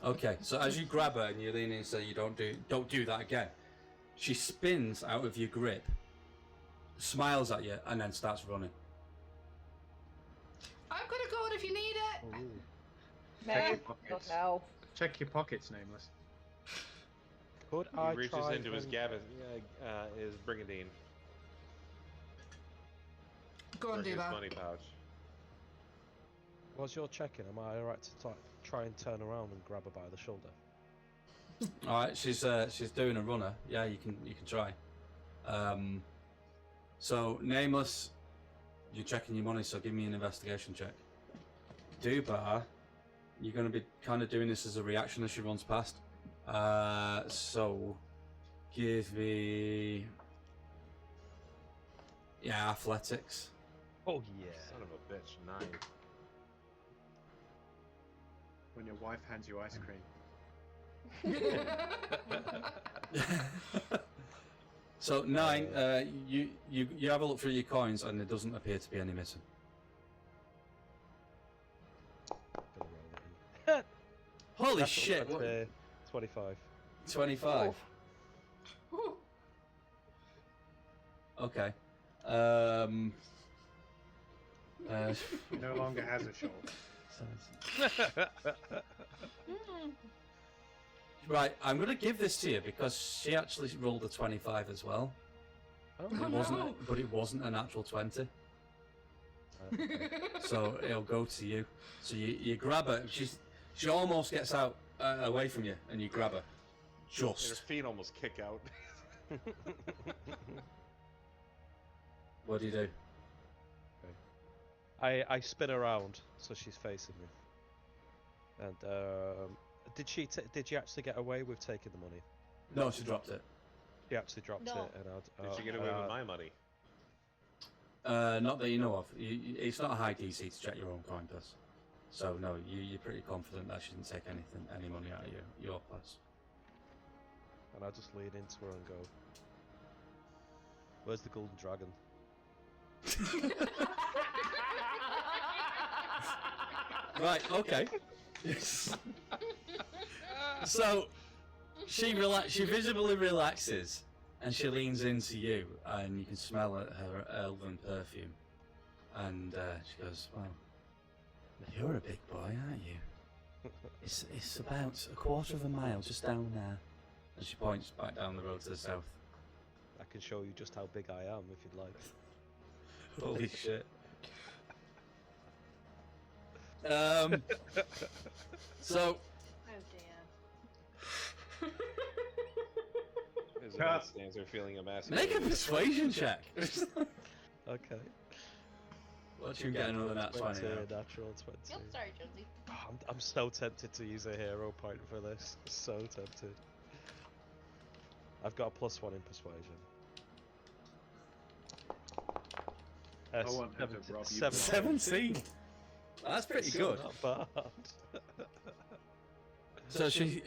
Okay, so as you grab her and you lean in and say you don't do that again, she spins out of your grip, smiles at you, and then starts running. I've got a gold if you need it. Check your Nah, pockets. not now. Check your pockets, Nameless. Could He I reaches try into his and- his brigandine. Go on, or do his that. money pouch. Whilst you're checking, am I alright to try and turn around and grab her by the shoulder? All right, she's doing a runner. Yeah, you can try. So Nameless, you're checking your money. So give me an investigation check. Dubar, you're going to be kind of doing this as a reaction as she runs past. So give me athletics. Oh yeah. Son of a bitch, 9. When your wife hands you ice cream. So 9, you have a look through your coins and there doesn't appear to be any missing. Holy That's shit! what- 25. 25. Ooh. Okay. He no longer has a shoulder. Right, I'm going to give this to you because she actually rolled a 25 as well. Oh, But Oh, it wasn't, no. but it wasn't a natural 20. okay. So it'll go to you. So you grab her. She almost gets out away from you, and you grab her. And her Just. feet almost kick out. What do you do? I spin around so she's facing me. And did she actually get away with taking the money? No, she dropped it. She actually dropped No. it, and Did she get away with my money? Not that you know of. It's not a high DC to check your own coin purse. So no, you're pretty confident that she didn't take any money out of your purse. And I just lean into her and go, "Where's the Golden Dragon?" Right. Okay. So she visibly relaxes, and she leans into you, and you can smell her elven perfume. And she goes, "Well, you're a big boy, aren't you?" It's about a quarter of a mile just down there. And she points back down the road to the south. I can show you just how big I am if you'd like. Holy shit. So Oh dear. As Matt stands there feeling emasculated. make a persuasion check. Okay. Watch him get another nat 20. 20, natural 20. Yep, sorry, Jonesy. Oh, I'm so tempted to use a hero point for this. So tempted. I've got a +1 in persuasion. I want him to rob you. 17. That's pretty good. Not bad. So she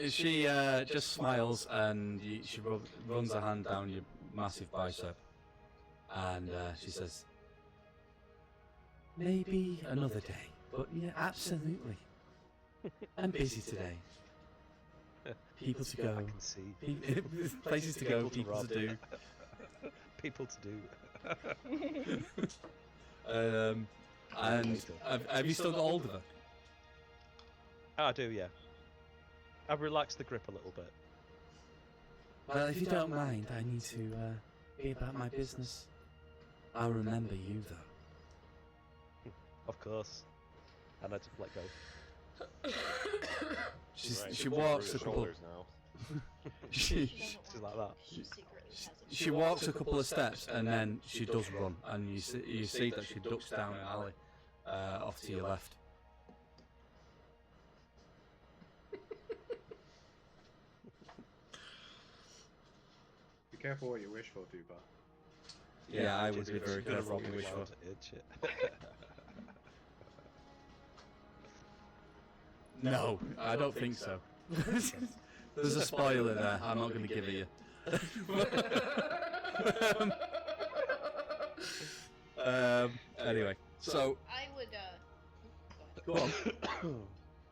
just smiles and she runs her hand down your massive bicep, and she says, "Maybe another day, but yeah, absolutely. I'm busy today. People to go, I can see. places to go, people to do." People to do. And have you still got hold of her? I do, yeah. I've relaxed the grip a little bit. Well, if you don't mind, I need to be about my business. I'll remember you, though. Of course. And I just let go. She walks a couple. She's like that. She walks a couple of steps and then she does run, and you see that she ducks down an alley off to your left. Be careful what you wish for, Duba. Yeah, I would She's be gonna- very she's gonna careful rob what you me wish for. without it, isn't she? No, I don't think so. There's a spoiler there. I'm not going to give it you. Anyway, so I would, go on.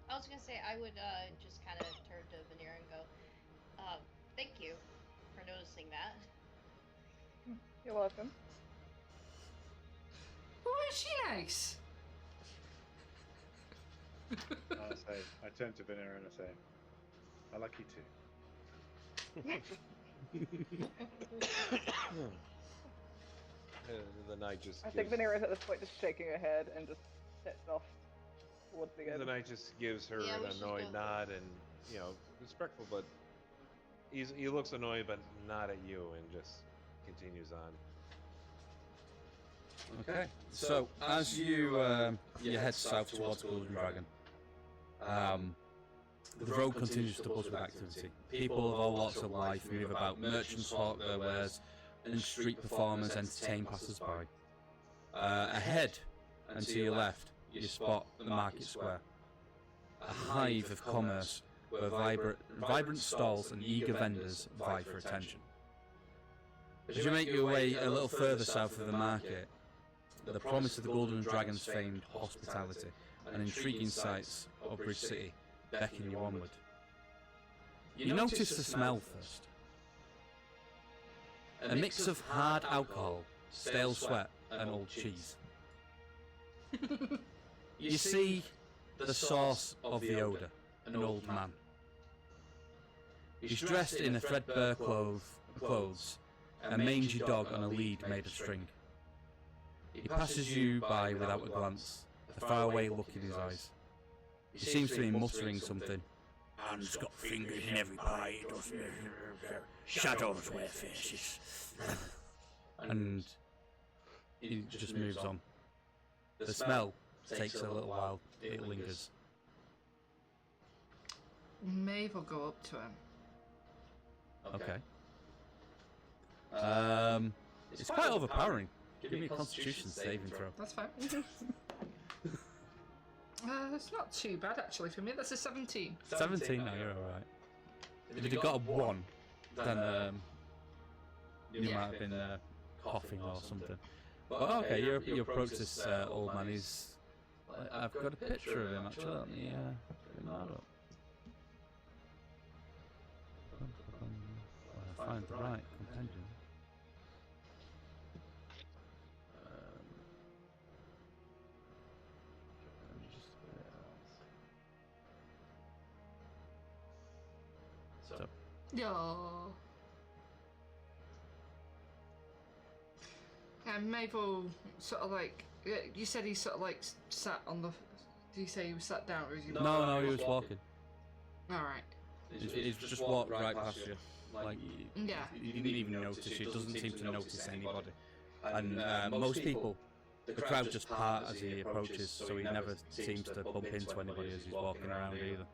I was gonna say, I would, just kind of turn to Veneer and go, thank you for noticing that. You're welcome. Oh, is she nice? I turn to Vanera and I say, I like you too. The knight just. I think gives- Vanera is at this point just shaking her head and just sets off towards the The end. knight just gives her Yeah, we an should annoyed go. nod and, you know, respectful, but he looks annoyed, but not at you, and just continues on. Okay. So as you head south towards Golden Dragon, the road continues to buzz with activity. People of all walks of life move about. Merchants hawk their wares, and street performers entertain passers-by. Ahead and to your left, you spot the market square, a hive of commerce where vibrant stalls and eager vendors vie for attention. As you make your way a little further south of the market, the promise of the Golden Dragon's famed hospitality and intriguing sights of Bridge City beckon you onward. You notice the smell first. A mix of hard alcohol, stale sweat, and old cheese. You see the source of the odour, an old man. He's dressed in a threadbare clothes, a mangy dog on a lead made of string. He passes you by without a glance, a faraway look in his eyes. He seems to be muttering something. Hands got fingers in every pie, doesn't it? Shadows wear faces. And he just moves on. The smell takes a little while, it lingers. Maeve will go up to him. Okay. It's quite overpowering. Give me a Constitution saving throw. That's fine. It's not too bad actually for me. That's a 17. 17, no, you're alright. If you got a 1, then you might have been coughing or something. But okay, you approach this old man. I've got a picture of him actually. Let me bring that up. Find the right compendium. So Yo. And Mabel sort of like you said he sort of like sat on the. Did you say he was sat down or was he? no, he was walking. All right. He's just walked right past you. Like Yeah. you didn't even notice. He doesn't seem to notice anybody. And most people, the crowd just part as he approaches, so he never seems to bump into anybody as he's walking around either.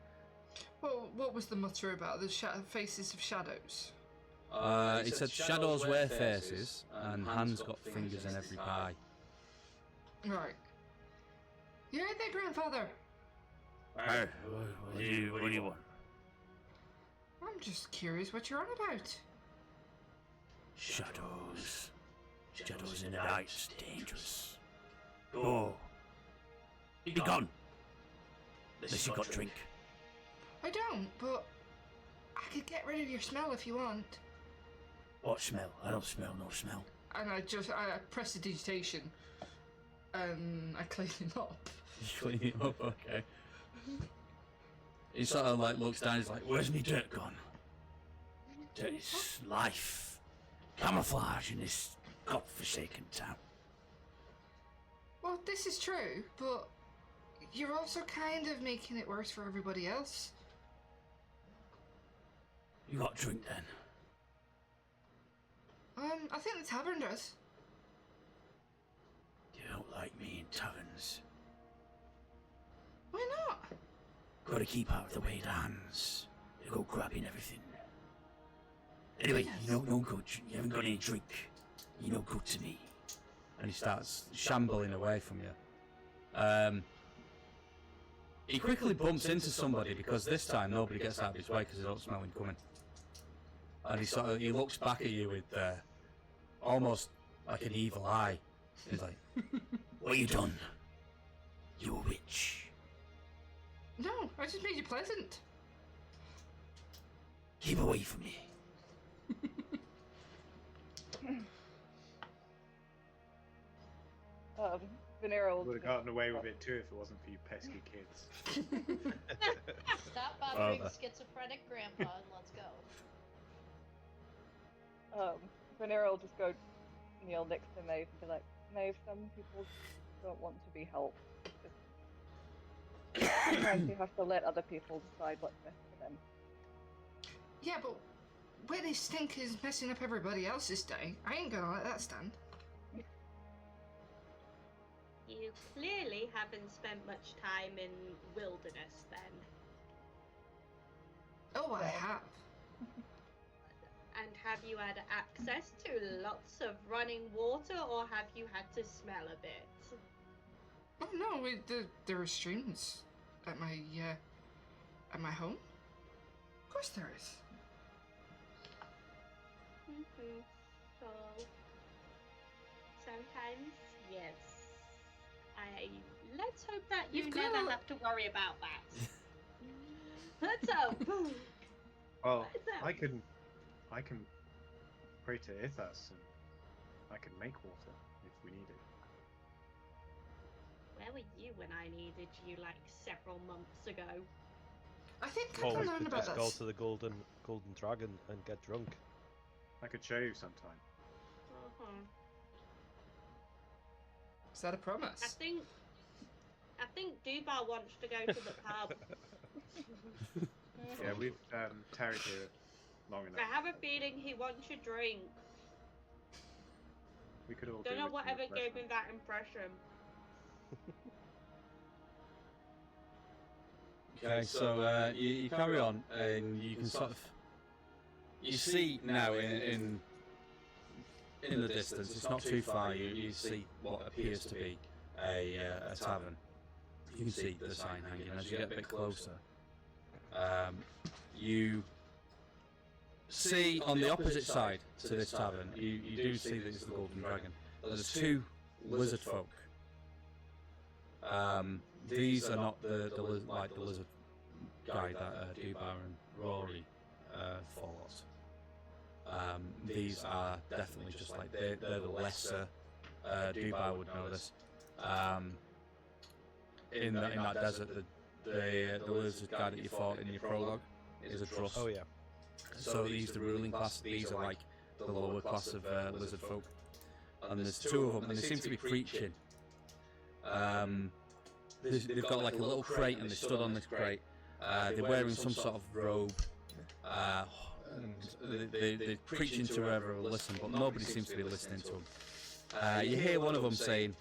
Well, what was the mutter about the faces of shadows? He said shadows wear faces, and hands got fingers in every pie. Right. You right there, grandfather? What do you want? I'm just curious what you're on about. Shadows. Shadows in the night's dangerous. Go. Be gone. Unless you got drink. I don't, but I could get rid of your smell if you want. What smell? I don't smell no smell. And I press the digitation, and I clean it up. You clean it up, okay. He sort of like looks down, he's like, where's me dirt gone? Dirt is life. Camouflage in this godforsaken town. Well, this is true, but you're also kind of making it worse for everybody else. You got drink then? I think the tavern does. You don't like me in taverns. Why not? Gotta keep out of the way of the hands. They go grabbing everything. Anyway, you know no good. You haven't got any drink. You're no good to me. And he starts shambling away from you. He quickly bumps into somebody because this time nobody gets out of his way because they don't smell him coming. And he looks back at you with almost like an evil eye. He's like, "What you done? You a witch?" No, I just made you pleasant. Keep away from me. Would Venera will have gotten away with it too if it wasn't for you pesky kids. Stop bothering schizophrenic grandpa and let's go. Venera will just go kneel next to Maeve and be like, Maeve, some people don't want to be helped. Sometimes you have to let other people decide what's best for them. Yeah, but where they stink is messing up everybody else's day. I ain't gonna let that stand. You clearly haven't spent much time in wilderness then. Oh, I have. And have you had access to lots of running water, or have you had to smell a bit? Oh no, there are streams at my home. Of course there is. So sometimes, yes. Let's hope that you You've never got- have to worry about that. Let's hope. Well, Let's hope. I can pray to Ithas and I can make water if we need it. Where were you when I needed you like several months ago? I think I Or can we learn could about just go this. to the Golden Dragon and get drunk. I could show you sometime. Uh-huh. Is that a promise? I think Dubar wants to go to the pub. Yeah, we've tarried here long enough. I have a feeling he wants a drink. We could all Don't do know with some whatever gave me refreshment. that impression. Okay, so you carry on, and you can sort of you see now in the distance. It's not too far. You see what appears to be a tavern. You can see the sign hanging. As you get a bit closer, you see on the opposite side to this tavern. You do see that it's the Golden Dragon. There's two lizard folk. These are not the lizard guy that Dubar and Rory fought. These are definitely just like they're the lesser. Dubar would know this. In that desert, the lizard guy that you fought in your prologue is a Druss. Oh yeah. So he's the ruling class. These are like the lower class of lizard folk. And there's two of them, and they seem to be preaching. They've got like a little crate, and they stood on this crate. They're wearing some sort of robe. They're preaching to whoever will listen, but nobody seems to be listening to them. You hear one of them saying,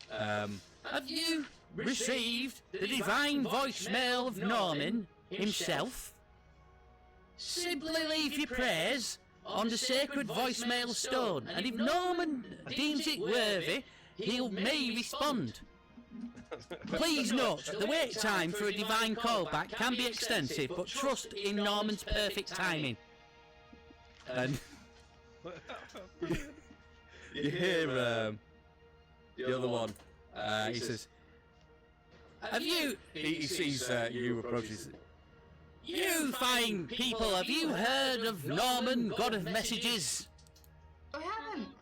"Have you received the divine voicemail of Norman himself? Simply leave your prayers on the sacred voicemail stone, and if Norman deems it worthy, he may respond. Please note, the wait time for a divine callback can be extensive, but trust in Norman's perfect timing." And you hear the other one, he says, "Have you..." He sees you approaches. "You fine people, have you heard of Norman, God of Messages?" I haven't.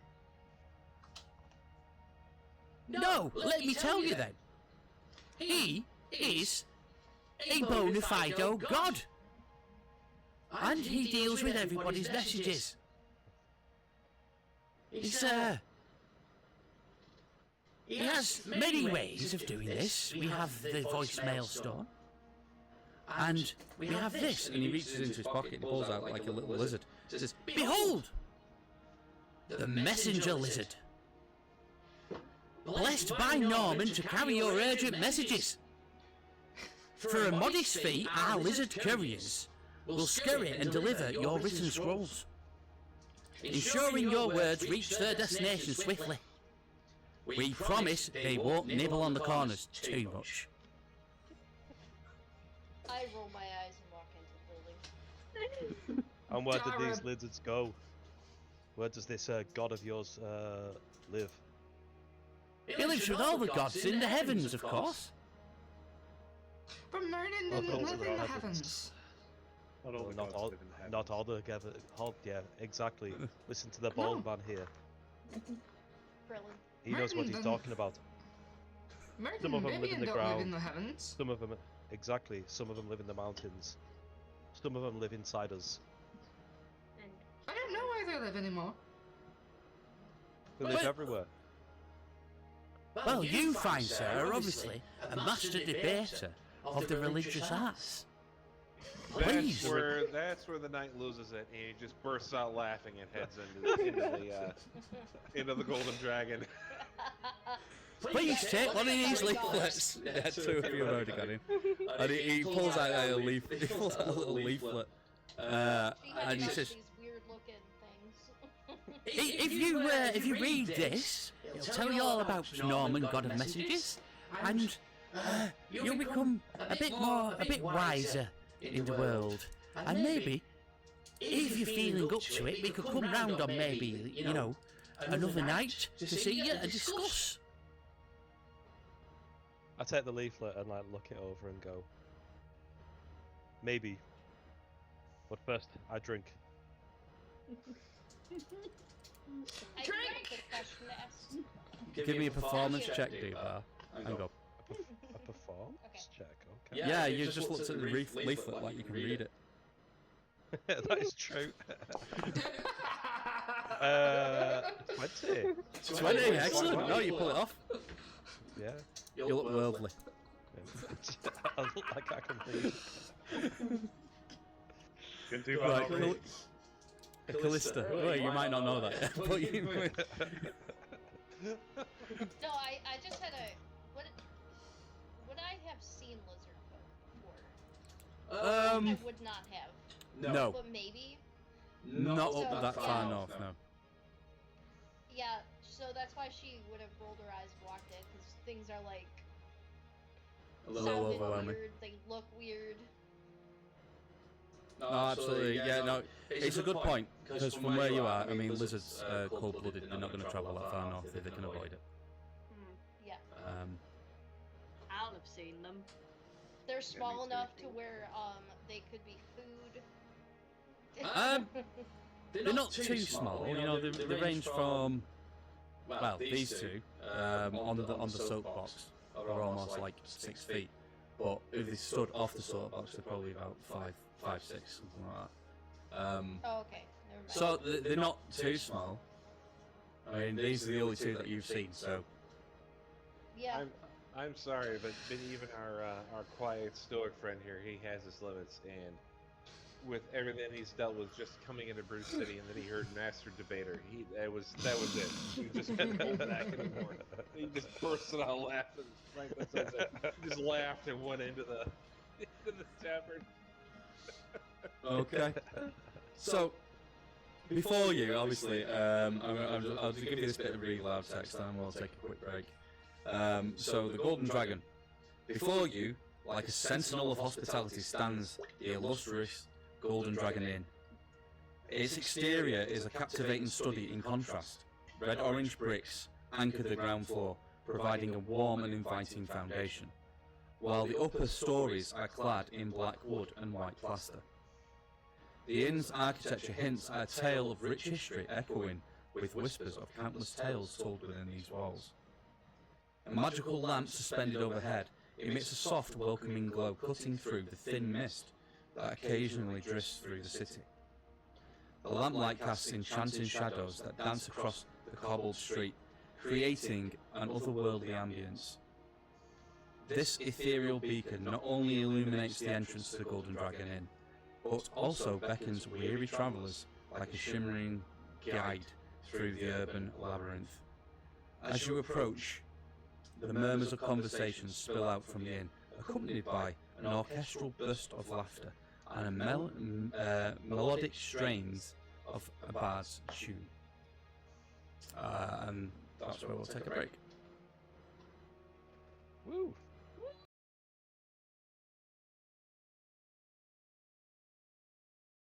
"No, let me tell you then. He is a bona fide god, and he deals with everybody's messages. He has many ways of doing this. We have the voicemail stone, and we have this." And he reaches into his pocket and pulls out like a little lizard. He says, "Behold, the messenger lizard, blessed by Norman to carry your urgent messages. For a modest fee, our lizard couriers will scurry and deliver your written scrolls, ensuring your words reach their destination swiftly. We promise they won't nibble on the corners too much." I roll my eyes and walk into the building. And where did these Darren. lizards go? Where does this god of yours live? He lives with all the gods in the heavens, of course. But Merlin Oh, didn't live in the heavens. heavens. Not all the Not gods all, live in heaven. not all together. Yeah, exactly. Listen to the bald man here. Krillin. He knows what he's Merlin, talking about. Merlin Some of them live in Minion the don't live ground. in the heavens. Some of them, exactly. Some of them live in the mountains. Some of them live inside us. And I don't know where they live anymore. They live But- everywhere. Well, you, fine sir, are obviously a master debater of the religious arts. Please. That's where the knight loses it, and he just bursts out laughing and heads into the Golden Dragon. Please take one of these leaflets. Yeah, two of you have already got him. And he pulls out a leaf. He pulls out a little leaflet, and he says, These weird looking things. If you read this, it'll tell you all about Norman, God of Messages, and you'll become a bit wiser in the world. And maybe, if you're feeling up to it, we could come round on maybe, another night to see you and discuss. I take the leaflet and look it over and go, maybe. But first, I drink. I do have a quick question to ask. Give me a performance check, Dubar, and go. A performance Okay. check, okay. Yeah, you just looked at the leaflet like you can read it. That is true. 20. 20, excellent. No, you pull it off. Yeah. You look worldly. I look like I can read. Can do Right, that. Callista. Well, you might not know that yet, but you... No, I just had a. Would I have seen lizard folk before? I would not have. No. But maybe. Not So, up that far yeah. north, no. Yeah, so that's why she would have rolled her eyes and walked in, because things are like. A little sounded overwhelming. weird, they look weird. No, absolutely, yeah, no, it's a good point, because from where you are, I mean, lizards are cold-blooded, they're not going to travel that far north if they can avoid it. Yeah. I'll have seen them. They're small me too. enough to where they could be food. They're not too small, they range from, well, these two, on the soapbox, are almost like 6 feet, but if they stood off the soapbox, they're probably about 5, 6, something like Oh, okay. Never mind. So they're not too small. I mean, these are the only two that you've seen. So Yeah. I'm sorry, but even our quiet stoic friend here, he has his limits, and with everything he's dealt with, just coming into Bruce City, and then he heard Master Debater, that was it. He just couldn't hold back anymore. He just bursted out laughing. Like that's what I said. He just laughed and went into the tavern. okay. So before you, obviously, I'll just give you this bit of really loud text, and we'll take a quick break. So the Golden Dragon. Before you, like a sentinel of hospitality, stands the illustrious Golden Dragon Inn. Its exterior is a captivating study in contrast. Red-orange bricks anchor the ground floor, providing a warm and inviting foundation, while the upper stories are clad in black wood and white plaster. The inn's architecture hints at a tale of rich history, echoing with whispers of countless tales told within these walls. A magical lamp suspended overhead emits a soft, welcoming glow, cutting through the thin mist that occasionally drifts through the city. The lamplight casts enchanting shadows that dance across the cobbled street, creating an otherworldly ambience. This ethereal beacon not only illuminates the entrance to the Golden Dragon Inn, but also beckons weary travellers like a shimmering guide through the urban labyrinth. As you approach, the murmurs of conversation spill out from the inn, accompanied by an orchestral burst of laughter and a melodic strains of a bard's tune. And that's where we'll take a break. Woo!